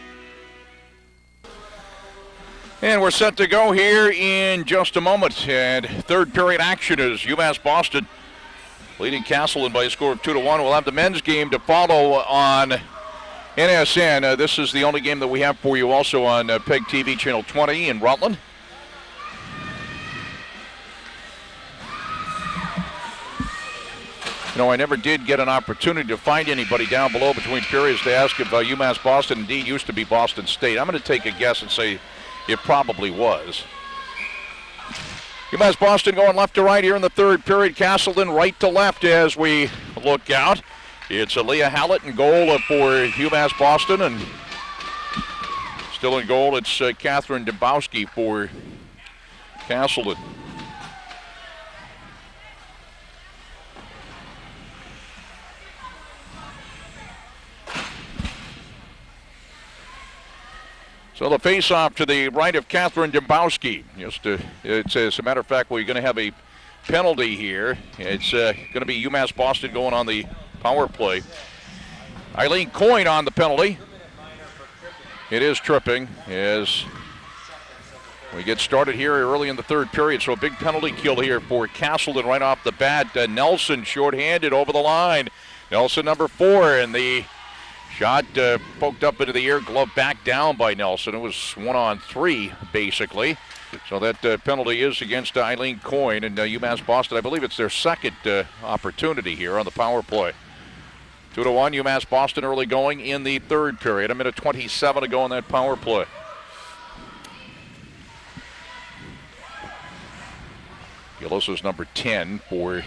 And we're set to go here in just a moment. And third period action is UMass Boston leading Castleton by a score of 2-1. We'll have the men's game to follow on NSN. This is the only game that we have for you also on PEGTV Channel 20 in Rutland. I never did get an opportunity to find anybody down below between periods to ask if UMass Boston indeed used to be Boston State. I'm going to take a guess and say it probably was. UMass Boston going left to right here in the third period. Castleton right to left as we look out. It's Aaliyah Hallett in goal for UMass Boston, and still in goal it's Catherine Dembowski for Castleton. So the face-off to the right of Catherine Dembowski. It's as a matter of fact, we're going to have a penalty here. It's going to be UMass Boston going on the power play. Eileen Coyne on the penalty. It is tripping as we get started here early in the third period. So a big penalty kill here for Castleton right off the bat. Nelson shorthanded over the line. Nelson number 4, and the shot poked up into the air, glove back down by Nelson. It was 1-on-3, basically. So that penalty is against Eileen Coyne, and UMass Boston, I believe it's their second opportunity here on the power play. 2-1, UMass Boston early going in the third period. 1:27 to go in that power play. Gillis is number 10 for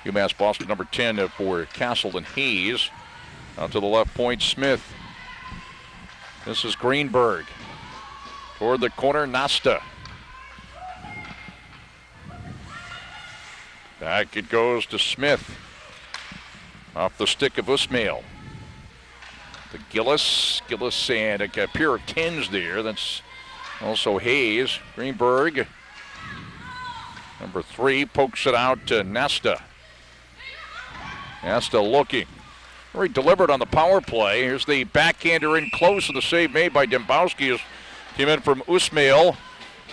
UMass Boston, number 10 for Castleton Hayes. Out to the left point, Smith. This is Greenberg. Toward the corner, Nasta. Back it goes to Smith. Off the stick of Usmail. To Gillis. Gillis and a pair of 10s there. That's Also Hayes. Greenberg, number 3, pokes it out to Nesta. Nesta looking. Very deliberate on the power play. Here's the backhander in close, and the save made by Dembowski as came in from Usmail.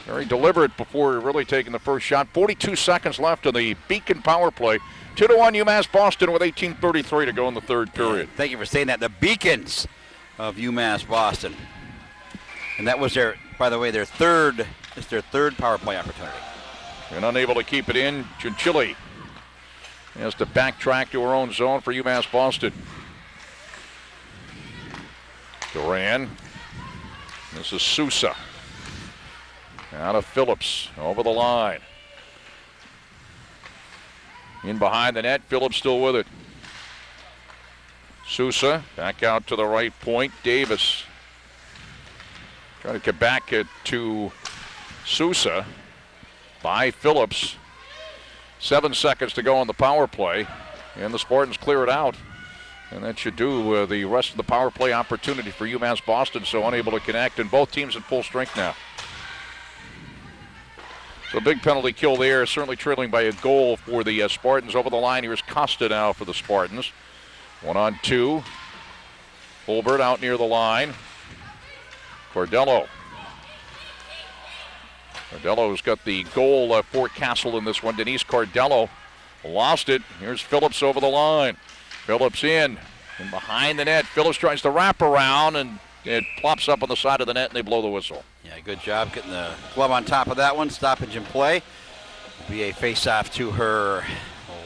Very deliberate before really taking the first shot. 42 seconds left on the Beacon power play. 2-1 UMass Boston with 18:33 to go in the third period. Thank you for saying that. The Beacons of UMass Boston. And that was by the way, their third power play opportunity. And unable to keep it in, Chinchilli has to backtrack to her own zone for UMass Boston. Duran. This is Sousa. Out of Phillips, over the line. In behind the net, Phillips still with it. Sousa back out to the right point. Davis trying to get back to Sousa by Phillips. 7 seconds to go on the power play, and the Spartans clear it out. And that should do the rest of the power play opportunity for UMass Boston, so unable to connect, and both teams at full strength now. So big penalty kill there, certainly trailing by a goal for the Spartans. Over the line, here's Costa now for the Spartans. 1-on-2. Fulbert out near the line. Cordello. Cordello's got the goal for Castle in this one. Denise Cordello lost it. Here's Phillips over the line. Phillips in and behind the net. Phillips tries to wrap around, and it plops up on the side of the net, and they blow the whistle. Yeah, good job getting the glove on top of that one. Stoppage in play. Be a face-off to her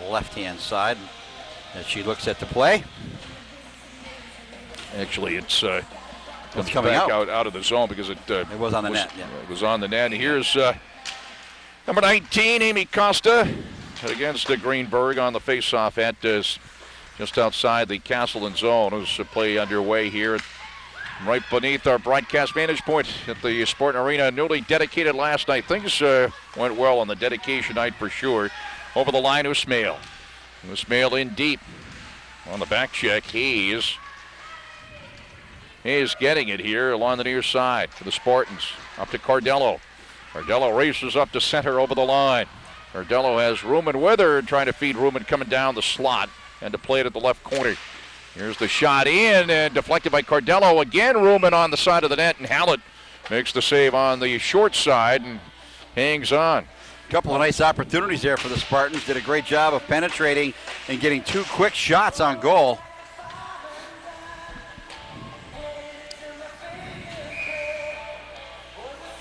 left-hand side as she looks at the play. Actually, it's coming back out of the zone because it was on the net. Yeah. It was on the net. Here's number 19, Amy Costa, against Greenberg on the face-off at just outside the Castleton zone. There's a play underway here right beneath our broadcast vantage point at the Spartan Arena. Newly dedicated last night. Things went well on the dedication night for sure. Over the line, Usmail. Usmail in deep on the back check. Hayes getting it here along the near side for the Spartans. Up to Cordello. Cordello races up to center over the line. Cordello has Ruman with her, trying to feed Ruman coming down the slot and to play it at the left corner. Here's the shot in and deflected by Cordello. Again, Ruman on the side of the net, and Hallett makes the save on the short side and hangs on. A couple of nice opportunities there for the Spartans. Did a great job of penetrating and getting 2 quick shots on goal.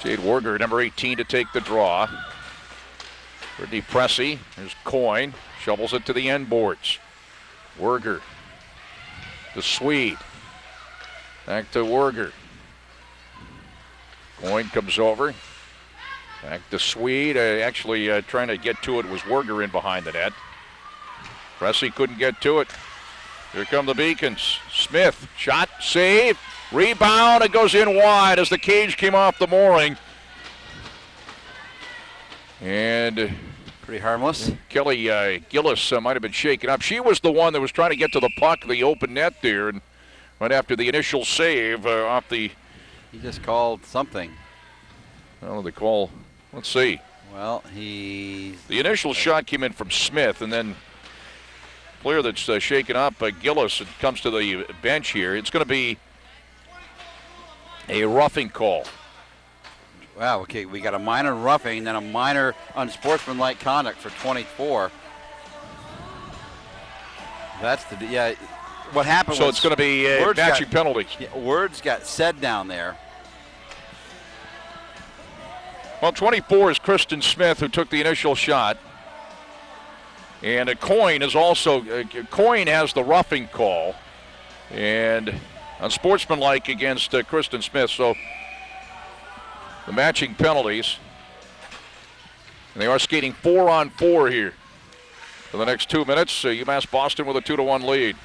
Jade Werger, number 18, to take the draw. Brittany Pressey, there's Coyne, shovels it to the end boards. Werger, the Swede, back to Werger. Coyne comes over, back to Swede. Actually trying to get to it was Werger in behind the net. Pressey couldn't get to it. Here come the Beacons. Smith, shot, save, rebound. It goes in wide as the cage came off the mooring. And pretty harmless. Kelly Gillis might have been shaken up. She was the one that was trying to get to the puck, the open net there, and right after the initial save off the... He just called something. Well, they call... Let's see. Well, The initial shot came in from Smith, and then player that's shaken up, Gillis, comes to the bench here. It's going to be a roughing call. Wow, okay, we got a minor roughing, then a minor unsportsmanlike conduct for 24. That's what happened. So it's going to be matching penalties. Yeah, words got said down there. Well, 24 is Kristen Smith, who took the initial shot. And Coyne is also, Coyne has the roughing call. And unsportsmanlike against Kristen Smith. So the matching penalties. And they are skating 4-on-4 here for the next 2 minutes. UMass Boston with a 2-1 lead.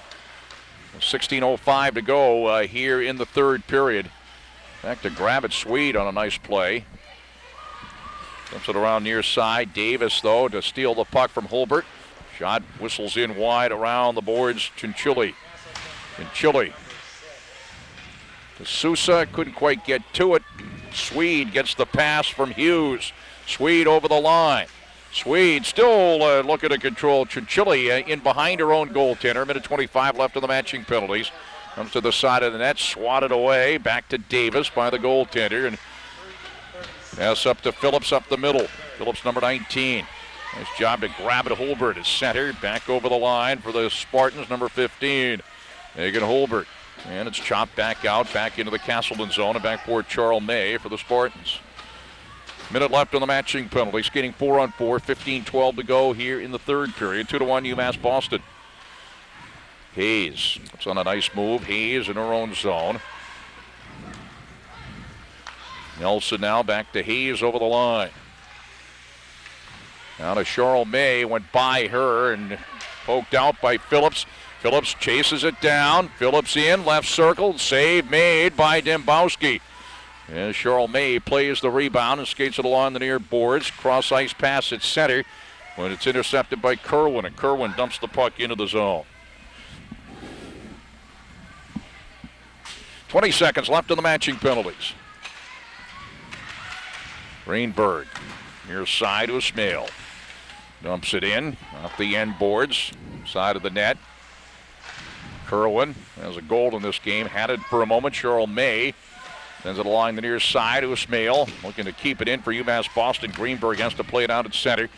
16:05 to go here in the third period. Back to grab it, Swede on a nice play. Dumps it around near side. Davis, though, to steal the puck from Hulbert. Shot whistles in wide around the boards. Chinchilli. To Sousa, couldn't quite get to it. Swede gets the pass from Hughes. Swede over the line. Swede still looking to control Chinchilla in behind her own goaltender. Minute 25 left on the matching penalties. Comes to the side of the net, swatted away. Back to Davis by the goaltender. And pass up to Phillips up the middle. Phillips, number 19. Nice job to grab it. Holbert is center. Back over the line for the Spartans, number 15. Megan Holbert. And it's chopped back out, back into the Castleton zone, and back for Charles May for the Spartans. Minute left on the matching penalty. Skating 4-on-4, 15-12 to go here in the third period. 2-1 UMass Boston. Hayes, it's on a nice move. Hayes in her own zone. Nelson now back to Hayes over the line. Now to Charles May, went by her and poked out by Phillips. Phillips chases it down. Phillips in, left circle, save made by Dembowski. And Charles May plays the rebound and skates it along the near boards. Cross ice pass at center when it's intercepted by Kerwin, and Kerwin dumps the puck into the zone. 20 seconds left in the matching penalties. Greenberg, near side to Ismail. Dumps it in, off the end boards, side of the net. Kerwin has a goal in this game, had it for a moment. Charles May sends it along the near side to Ismail, looking to keep it in for UMass Boston. Greenberg has to play it out at center.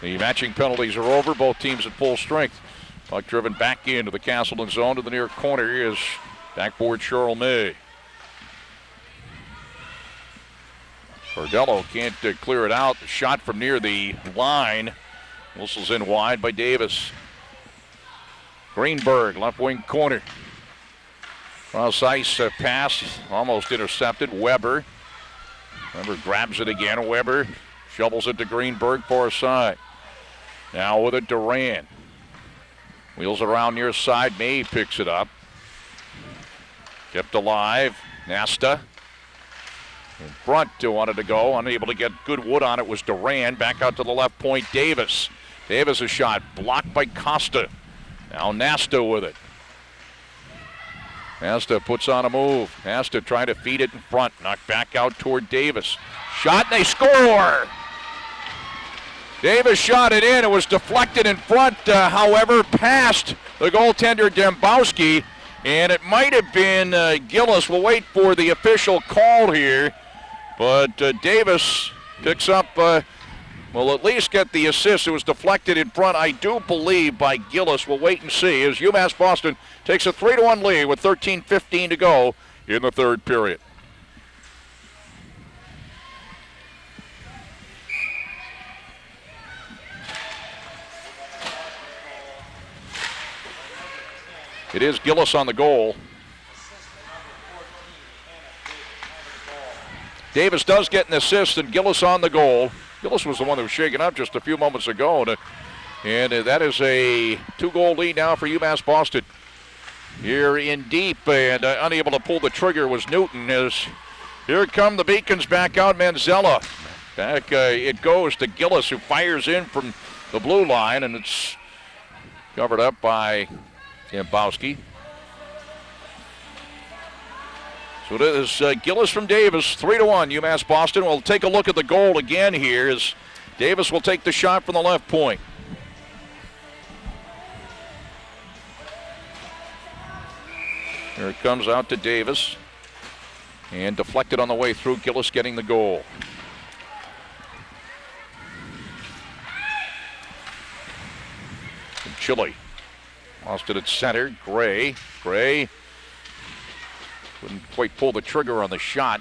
The matching penalties are over, both teams at full strength. Puck driven back into the Castleton zone to the near corner is backboard Charles May. Cordello can't clear it out. The shot from near the line. Whistles in wide by Davis. Greenberg, left wing corner. Cross ice pass, almost intercepted. Weber. Weber grabs it again. Weber shovels it to Greenberg, far side. Now with it, Duran. Wheels around near side. May picks it up. Kept alive. Nasta. In front, wanted to go. Unable to get good wood on it was Duran. Back out to the left point, Davis. Davis a shot blocked by Costa. Now Nasta with it. Nasta puts on a move. Nasta trying to feed it in front. Knocked back out toward Davis. Shot and they score! Davis shot it in. It was deflected in front, however, past the goaltender Dembowski. And it might have been Gillis. We'll wait for the official call here. But Davis picks up, will at least get the assist. It was deflected in front, I do believe, by Gillis. We'll wait and see as UMass Boston takes a 3-1 lead with 13:15 to go in the third period. It is Gillis on the goal. Davis does get an assist, and Gillis on the goal. Gillis was the one that was shaken up just a few moments ago, and that is a 2-goal lead now for UMass Boston. Here in deep, and unable to pull the trigger was Newton. As here come the Beacons back out, Manzella. Back it goes to Gillis, who fires in from the blue line, and it's covered up by Dembowski. So it is Gillis from Davis, 3-1, UMass Boston. We'll take a look at the goal again here as Davis will take the shot from the left point. Here it comes out to Davis. And deflected on the way through, Gillis getting the goal. And Chile lost it at center. Gray couldn't quite pull the trigger on the shot.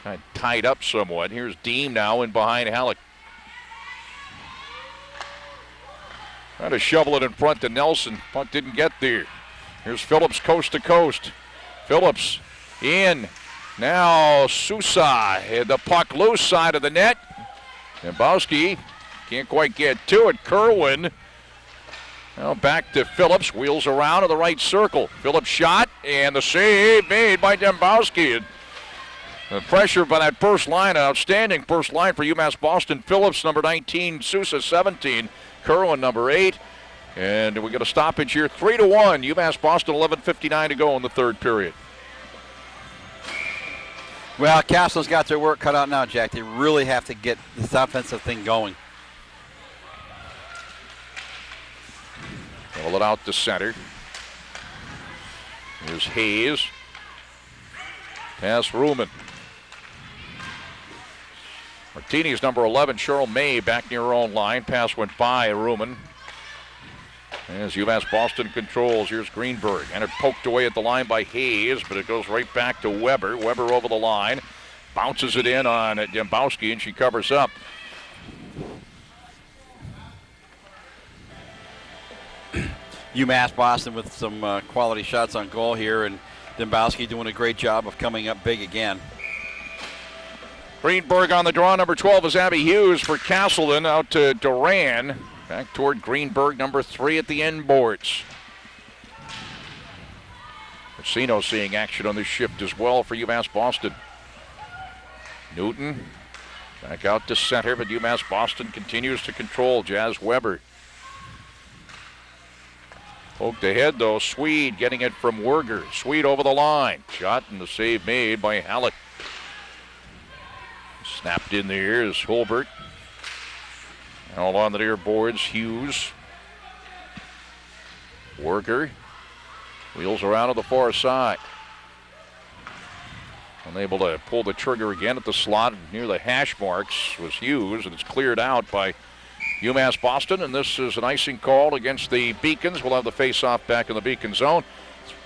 Kind of tied up somewhat. Here's Deem now in behind Halleck. Trying to shovel it in front to Nelson. Puck didn't get there. Here's Phillips coast to coast. Phillips in. Now Sousa had the puck loose side of the net. Dembowski can't quite get to it. Kerwin. Now back to Phillips, wheels around to the right circle. Phillips shot, and the save made by Dembowski. The pressure by that first line, an outstanding first line for UMass Boston. Phillips, number 19, Sousa, 17, Kerwin, number 8. And we got a stoppage here, 3-1. UMass Boston, 11:59 to go in the third period. Well, Castle's got their work cut out now, Jack. They really have to get this offensive thing going. Roll it out to center. Here's Hayes. Pass Ruman. Martini's number 11, Cheryl May, back near her own line. Pass went by Ruman. As UMass Boston controls, here's Greenberg. And it poked away at the line by Hayes, but it goes right back to Weber. Weber over the line. Bounces it in on Dembowski, and she covers up. UMass Boston with some quality shots on goal here, and Dembowski doing a great job of coming up big again. Greenberg on the draw. Number 12 is Abby Hughes for Castleton. Out to Duran. Back toward Greenberg, number 3 at the end boards. Casino seeing action on this shift as well for UMass Boston. Newton back out to center, but UMass Boston continues to control. Jazz Weber. Poked ahead though, Swede getting it from Werger. Swede over the line. Shot and the save made by Halleck. Snapped in there is Hulbert. All on the near boards, Hughes. Werger. Wheels around to the far side. Unable to pull the trigger again at the slot near the hash marks was Hughes, and it's cleared out by UMass Boston, and this is an icing call against the Beacons. We'll have the face-off back in the Beacon zone.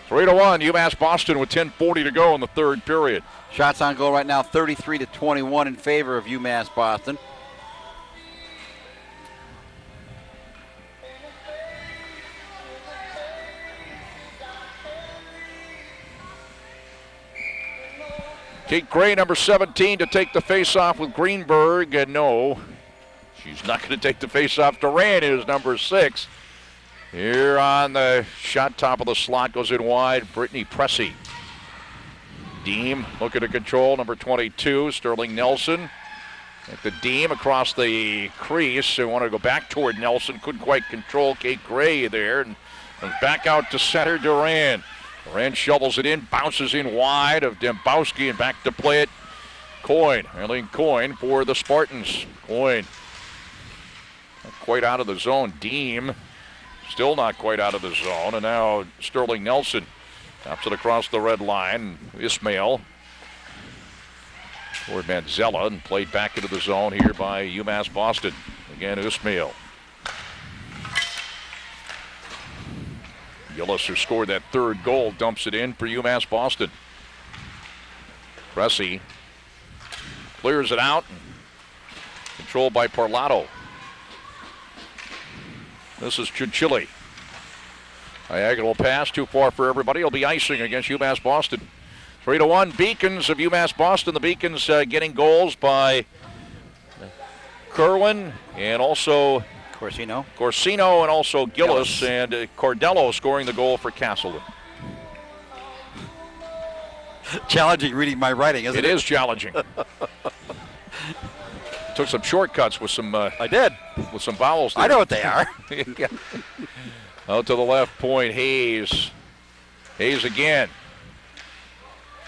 3-1, UMass Boston with 10:40 to go in the third period. Shots on goal right now, 33-21 in favor of UMass Boston. Kate Gray, number 17, to take the face-off with Greenberg, and no, she's not going to take the face-off. Duran is number 6. Here on the shot, top of the slot, goes in wide, Brittany Pressey. Deem looking to control, number 22, Sterling Nelson. At the Deem across the crease. They want to go back toward Nelson, couldn't quite control Kate Gray there, and back out to center, Duran. Duran shovels it in, bounces in wide of Dembowski, and back to play it. Coyne, Arlene Coyne for the Spartans. Coyne not quite out of the zone. Deem still not quite out of the zone, and now Sterling Nelson taps it across the red line. Ismail toward Manzella, and played back into the zone here by UMass Boston. Again, Ismail. Gillis, who scored that third goal, dumps it in for UMass Boston. Pressey clears it out. Controlled by Parlato. This is Chinchilli. Diagonal pass, too far for everybody. It'll be icing against UMass Boston. 3-1, Beacons of UMass Boston. The Beacons getting goals by Kerwin and also Corsino, and also Gillis. And Cordello scoring the goal for Castleton. Challenging reading my writing, isn't it? It is challenging. Took some shortcuts with some. I did. With some vowels there. I know what they are. Yeah. Out to the left point, Hayes. Hayes again.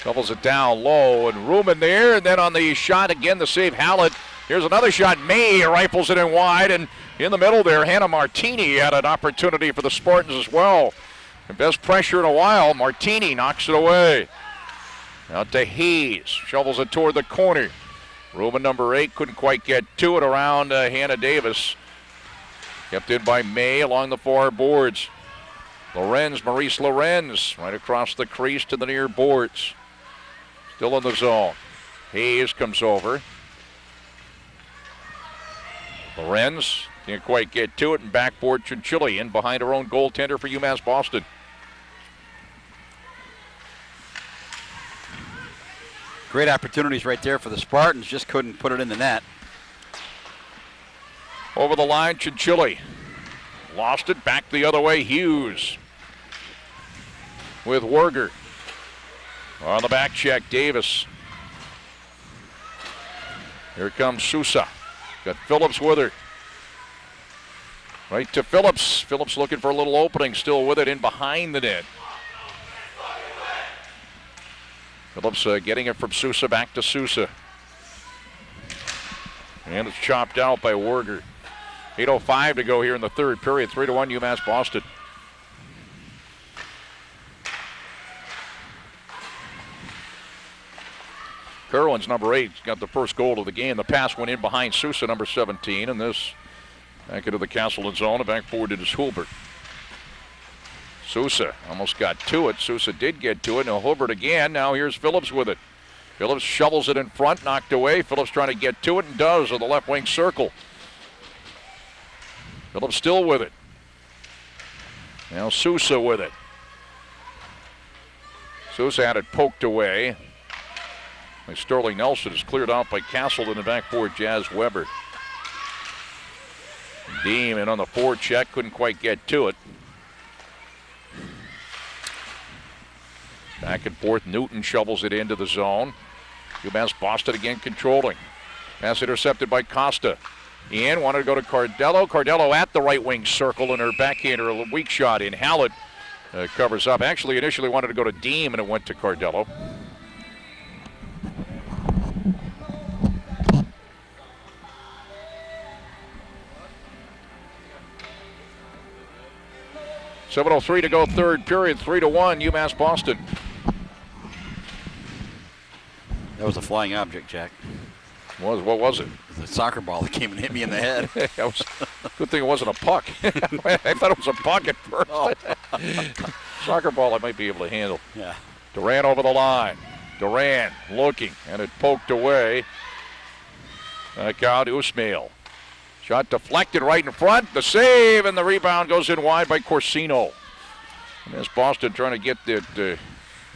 Shovels it down low, and Ruman there, and then on the shot again, the save Hallett. Here's another shot. May rifles it in wide, and in the middle there, Hannah Martini had an opportunity for the Spartans as well. And best pressure in a while, Martini knocks it away. Out to Hayes, shovels it toward the corner. Ruman, number 8, couldn't quite get to it around Hannah Davis. Kept in by May along the far boards. Maurice Lorenz, right across the crease to the near boards. Still in the zone. Hayes comes over. Lorenz can't quite get to it, and backboard Chinchilli in behind her own goaltender for UMass Boston. Great opportunities right there for the Spartans, just couldn't put it in the net. Over the line, Chinchilli. Lost it, back the other way, Hughes. With Werger. On the back check, Davis. Here comes Sousa. Got Phillips with her. Right to Phillips. Phillips looking for a little opening, still with it in behind the net. Phillips getting it from Sousa back to Sousa. And it's chopped out by Werger. 8:05 to go here in the third period. 3-1 UMass Boston. Kerwin's number 8 got the first goal of the game. The pass went in behind Sousa, number 17, and this back into the Castleton zone and back forward to Hulbert. Sousa almost got to it. Sousa did get to it. Now Hulbert again. Now here's Phillips with it. Phillips shovels it in front, knocked away. Phillips trying to get to it and does with the left wing circle. Phillips still with it. Now Sousa with it. Sousa had it poked away. Sterling Nelson is cleared out by Castleton and back forward Jazz Weber. Deem in on the forward check, couldn't quite get to it. Back and forth, Newton shovels it into the zone. UMass Boston again controlling. Pass intercepted by Costa. Ian wanted to go to Cardello. Cardello at the right wing circle, and her backhander, a weak shot in. Hallett covers up. Actually, initially wanted to go to Deem, and it went to Cardello. .7:03 to go third period, 3-1, UMass Boston. That was a flying object, Jack. What was it? The soccer ball that came and hit me in the head. That was good thing it wasn't a puck. I thought it was a puck at first. Oh. Soccer ball I might be able to handle. Yeah. Duran over the line. Duran looking, and it poked away. Back out Usmail. Shot deflected right in front. The save, and the rebound goes in wide by Corsino. And as Boston trying to get the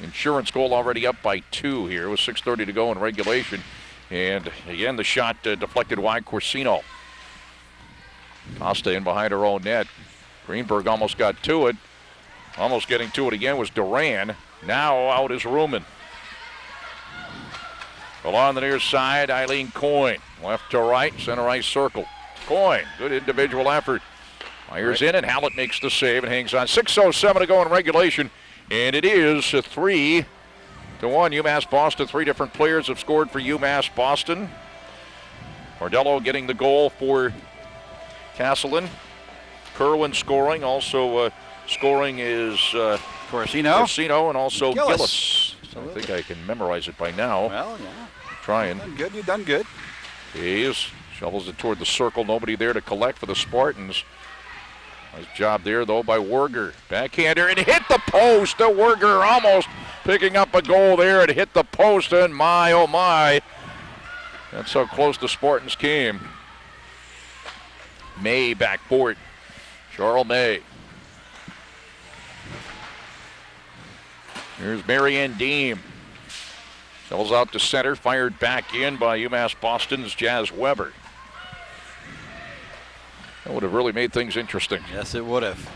insurance goal already up by 2 here with 6:30 to go in regulation. And again, the shot deflected wide, Corsino. Costa in behind her own net. Greenberg almost got to it. Almost getting to it again was Duran. Now out is Ruman. Along the near side, Eileen Coyne. Left to right, center ice circle. Coyne, good individual effort. Myers in, and Hallett makes the save and hangs on. 6:07 to go in regulation. And it is 3-1 UMass Boston. 3 different players have scored for UMass Boston. Cardello getting the goal for Castleton. Kerwin scoring. Also scoring is Corsino and also Gillis. I think I can memorize it by now. Well, yeah. Trying. You've done good. Hayes shovels it toward the circle. Nobody there to collect for the Spartans. Nice job there, though, by Werger. Backhander, and hit the post. Werger almost picking up a goal there. It hit the post, and my, oh my. That's how close the Spartans came. May back forward. Charles May. Here's Marianne Deem. Shovels out to center, fired back in by UMass Boston's Jazz Weber. That would have really made things interesting. Yes, it would have.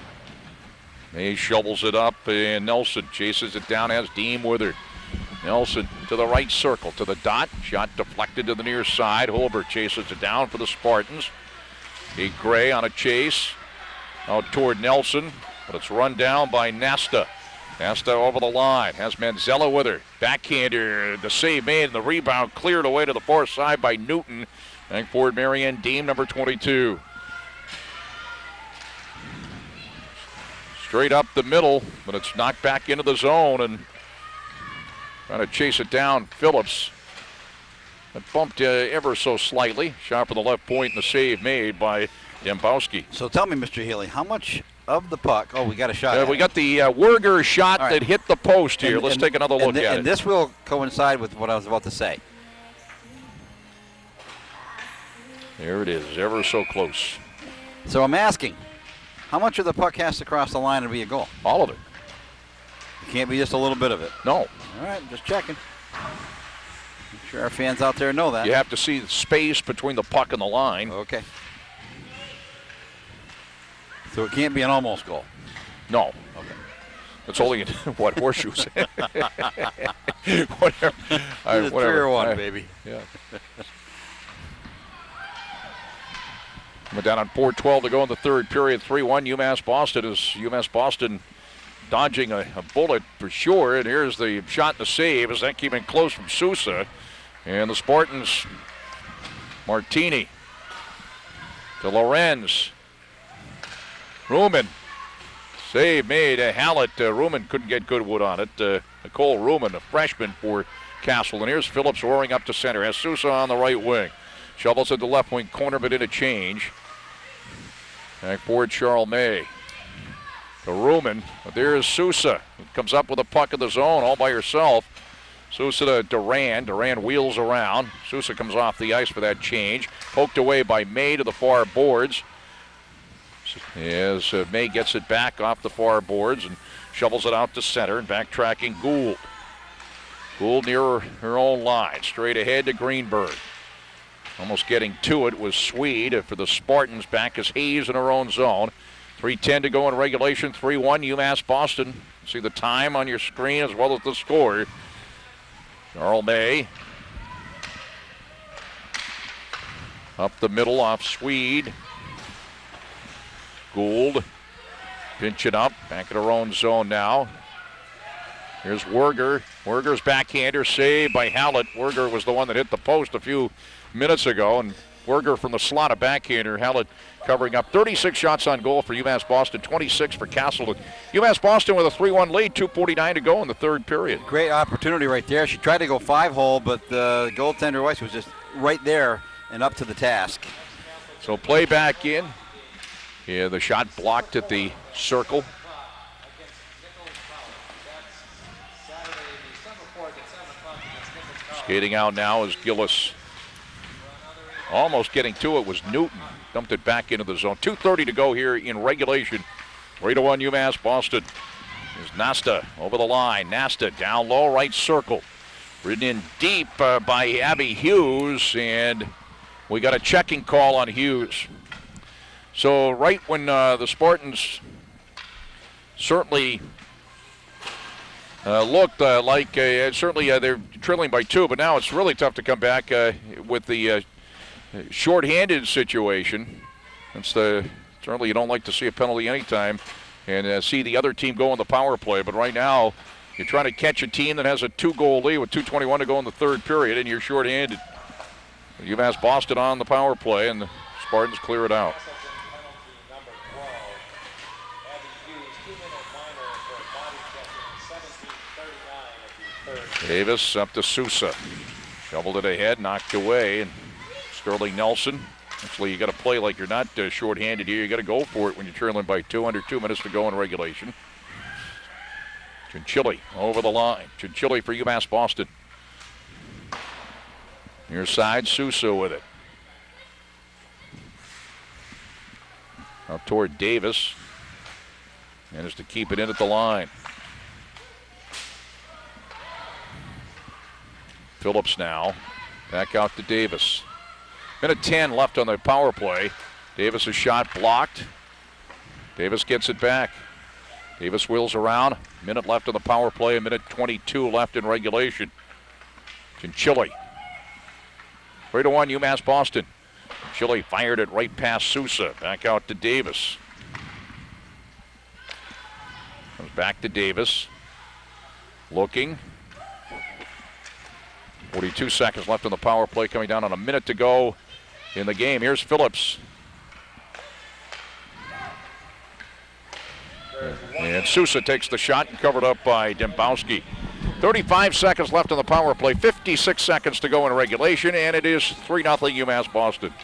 May shovels it up, and Nelson chases it down, has Deem with her. Nelson to the right circle, to the dot. Shot deflected to the near side. Hulbert chases it down for the Spartans. Kate Gray on a chase. Out toward Nelson, but it's run down by Nesta. Nesta over the line, has Manzella with her. Backhander, the save made, and the rebound cleared away to the far side by Newton. Back forward, Marianne Deem, number 22. Straight up the middle, but it's knocked back into the zone, and trying to chase it down, Phillips. It bumped ever so slightly. Shot for the left point, and the save made by Dembowski. So tell me, Mr. Healey, how much of the puck? Oh, we got a shot. We got the Werger shot that hit the post here. Let's take another look at it. And this will coincide with what I was about to say. There it is, ever so close. So I'm asking, how much of the puck has to cross the line to be a goal? All of it. It can't be just a little bit of it. No. All right, just checking. I'm sure our fans out there know that. You have to see the space between the puck and the line. Okay. So it can't be an almost goal? No. Okay. It's only in, what, horseshoes? Whatever. All right, 3-1, baby. Yeah. We're down on 4:12 to go in the third period. 3-1 UMass Boston as UMass Boston dodging a bullet for sure. And here's the shot and the save as that came in close from Sousa. And the Spartans, Martini to Lorenz. Ruman. Save made. Hallett. Ruman couldn't get good wood on it. Nicole Ruman, a freshman for Castle. And here's Phillips roaring up to center. Has Sousa on the right wing. Shovels at the left wing corner, but in a change. Back forward, Charles May. To Ruman. But there is Sousa. Comes up with a puck in the zone all by herself. Sousa to Duran. Duran wheels around. Sousa comes off the ice for that change. Poked away by May to the far boards. As May gets it back off the far boards and shovels it out to center and backtracking Gould. Gould near her own line. Straight ahead to Greenberg. Almost getting to it was Swede for the Spartans. Back is Hayes in her own zone. 3:10 to go in regulation. 3-1 UMass Boston. See the time on your screen as well as the score. Charles May. Up the middle off Swede. Gould. Pinch it up. Back in her own zone now. Here's Werger. Werger's backhander saved by Hallett. Werger was the one that hit the post a few minutes ago. And Werger from the slot, a backhander. Hallett covering up. 36 shots on goal for UMass Boston, 26 for Castleton. UMass Boston with a 3-1 lead, 2:49 to go in the third period. Great opportunity right there. She tried to go 5-hole, but the goaltender Weiss was just right there and up to the task. So play back in. Yeah, the shot blocked at the circle. Skating out now is Gillis. Almost getting to it was Newton. Dumped it back into the zone. 2:30 to go here in regulation. 3-1 UMass Boston. There's Nasta over the line. Nasta down low, right circle. Ridden in deep by Abby Hughes, and we got a checking call on Hughes. So right when the Spartans certainly looked like certainly they're trailing by 2, but now it's really tough to come back with the shorthanded situation. Certainly you don't like to see a penalty anytime and see the other team go on the power play, but right now you're trying to catch a team that has a 2-goal lead with 2:21 to go in the third period, and you're shorthanded. UMass Boston on the power play, and the Spartans clear it out. Davis up to Sousa. Shoveled it ahead, knocked away, and Sterling Nelson. Actually, you got to play like you're not shorthanded here. You got to go for it when you're trailing by 2, under 2 minutes to go in regulation. Chinchilli over the line. Chinchilli for UMass Boston. Near side, Sousa with it. Up toward Davis. Managed to keep it in at the line. Phillips now. Back out to Davis. Minute 10 left on the power play. Davis' shot blocked. Davis gets it back. Davis wheels around. Minute left on the power play. A minute 22 left in regulation. Chinchilli. 3-1 UMass Boston. Chinchilli fired it right past Sousa. Back out to Davis. Comes back to Davis. Looking. 42 seconds left on the power play, coming down on a minute to go in the game. Here's Phillips. And Sousa takes the shot and covered up by Dembowski. 35 seconds left on the power play, 56 seconds to go in regulation, and it is 3-0 UMass Boston.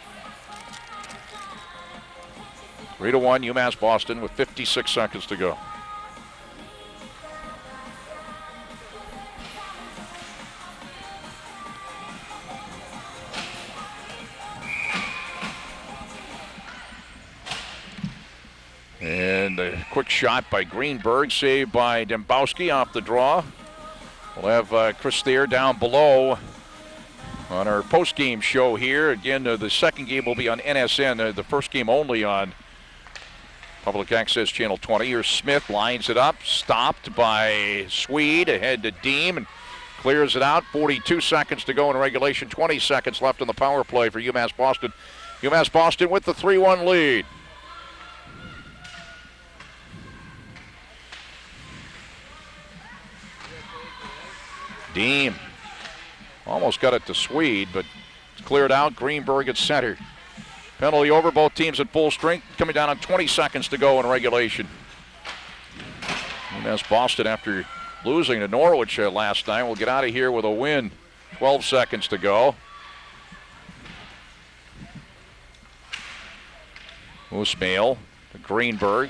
3-1 UMass Boston with 56 seconds to go. And a quick shot by Greenberg, saved by Dembowski off the draw. We'll have Chris Thayer down below on our post-game show here. Again, the second game will be on NSN, the first game only on Public Access Channel 20. Here's Smith, lines it up, stopped by Swede, ahead to Deem, and clears it out. 42 seconds to go in regulation, 20 seconds left on the power play for UMass Boston. UMass Boston with the 3-1 lead. Deem almost got it to Swede, but it's cleared out. Greenberg at center. Penalty over, both teams at full strength, coming down on 20 seconds to go in regulation. UMass Boston, after losing to Norwich last night, will get out of here with a win. 12 seconds to go. Usmail to Greenberg.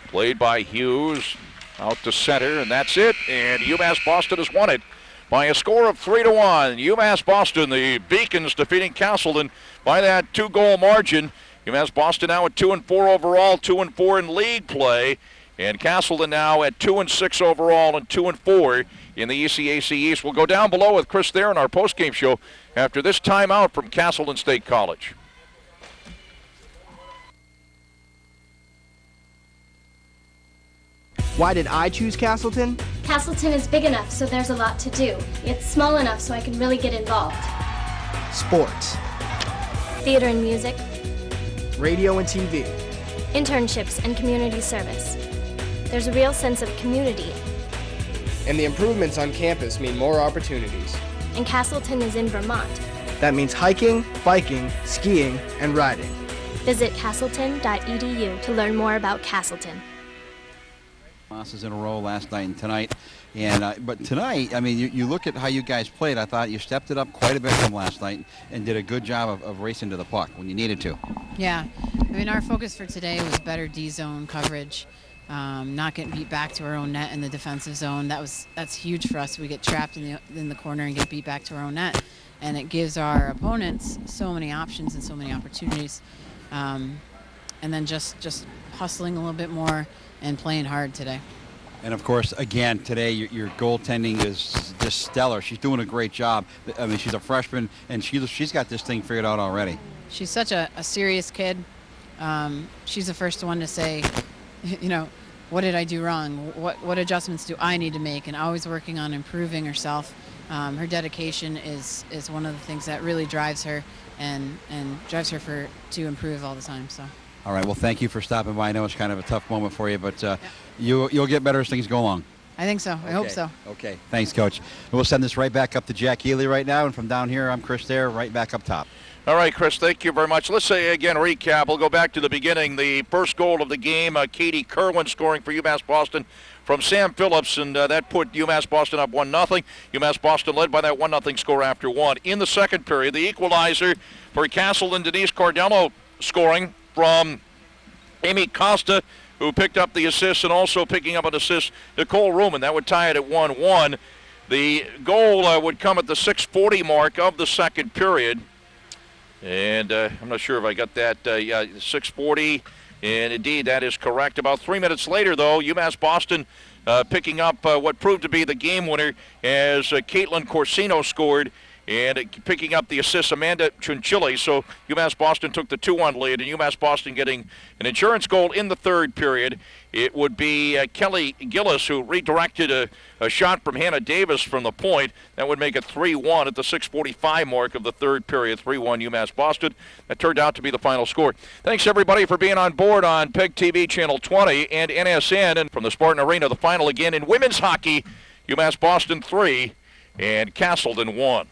Played by Hughes. Out to center, and that's it. And UMass Boston has won it by a score of 3-1. UMass Boston, the Beacons, defeating Castleton by that 2-goal margin. UMass Boston now at 2-4 overall, 2-4 in league play. And Castleton now at 2-6 overall and 2-4 in the ECAC East. We'll go down below with Chris there in our postgame show after this timeout from Castleton State College. Why did I choose Castleton? Castleton is big enough, so there's a lot to do. It's small enough so I can really get involved. Sports, Theater and music, radio and TV, internships and community service. There's a real sense of community. And the improvements on campus mean more opportunities. And Castleton is in Vermont. That means hiking, biking, skiing, and riding. Visit castleton.edu to learn more about Castleton. Losses in a row last night and tonight, and but tonight, I mean, you look at how you guys played. I thought you stepped it up quite a bit from last night and did a good job of racing to the puck when you needed to. Yeah, I mean, our focus for today was better D-zone coverage, not getting beat back to our own net in the defensive zone. That's huge for us. We get trapped in the corner and get beat back to our own net, and it gives our opponents so many options and so many opportunities. And then just hustling a little bit more and playing hard today. And of course, again, today your goaltending is just stellar. She's doing a great job. I mean, she's a freshman, and she's got this thing figured out already. She's such a serious kid. She's the first one to say, you know, what did I do wrong? What adjustments do I need to make? And always working on improving herself. Her dedication is one of the things that really drives her and drives her to improve all the time. So. All right, well, thank you for stopping by. I know it's kind of a tough moment for you, but you'll get better as things go along. I think so. I hope so. Okay. Thanks, Coach. We'll send this right back up to Jack Healey right now, and from down here, I'm Chris there, right back up top. All right, Chris, thank you very much. Let's say again, recap. We'll go back to the beginning. The first goal of the game, Katie Kerwin scoring for UMass Boston from Sam Phillips, and that put UMass Boston up 1-0. UMass Boston led by that 1-0 score after one. In the second period, the equalizer for Castleton, Denise Cardello scoring from Amy Costa, who picked up the assist, and also picking up an assist, Nicole Ruman. That would tie it at 1-1. The goal would come at the 6:40 mark of the second period. And I'm not sure if I got that. 6:40. And indeed, that is correct. About 3 minutes later, though, UMass Boston picking up what proved to be the game winner as Caitlin Corsino scored. And picking up the assist, Amanda Chinchilla. So UMass Boston took the 2-1 lead, and UMass Boston getting an insurance goal in the third period. It would be Kelly Gillis who redirected a shot from Hannah Davis from the point. That would make it 3-1 at the 6:45 mark of the third period. 3-1 UMass Boston. That turned out to be the final score. Thanks, everybody, for being on board on PEGTV Channel 20 and NSN. And from the Spartan Arena, the final again in women's hockey, UMass Boston 3 and Castleton 1.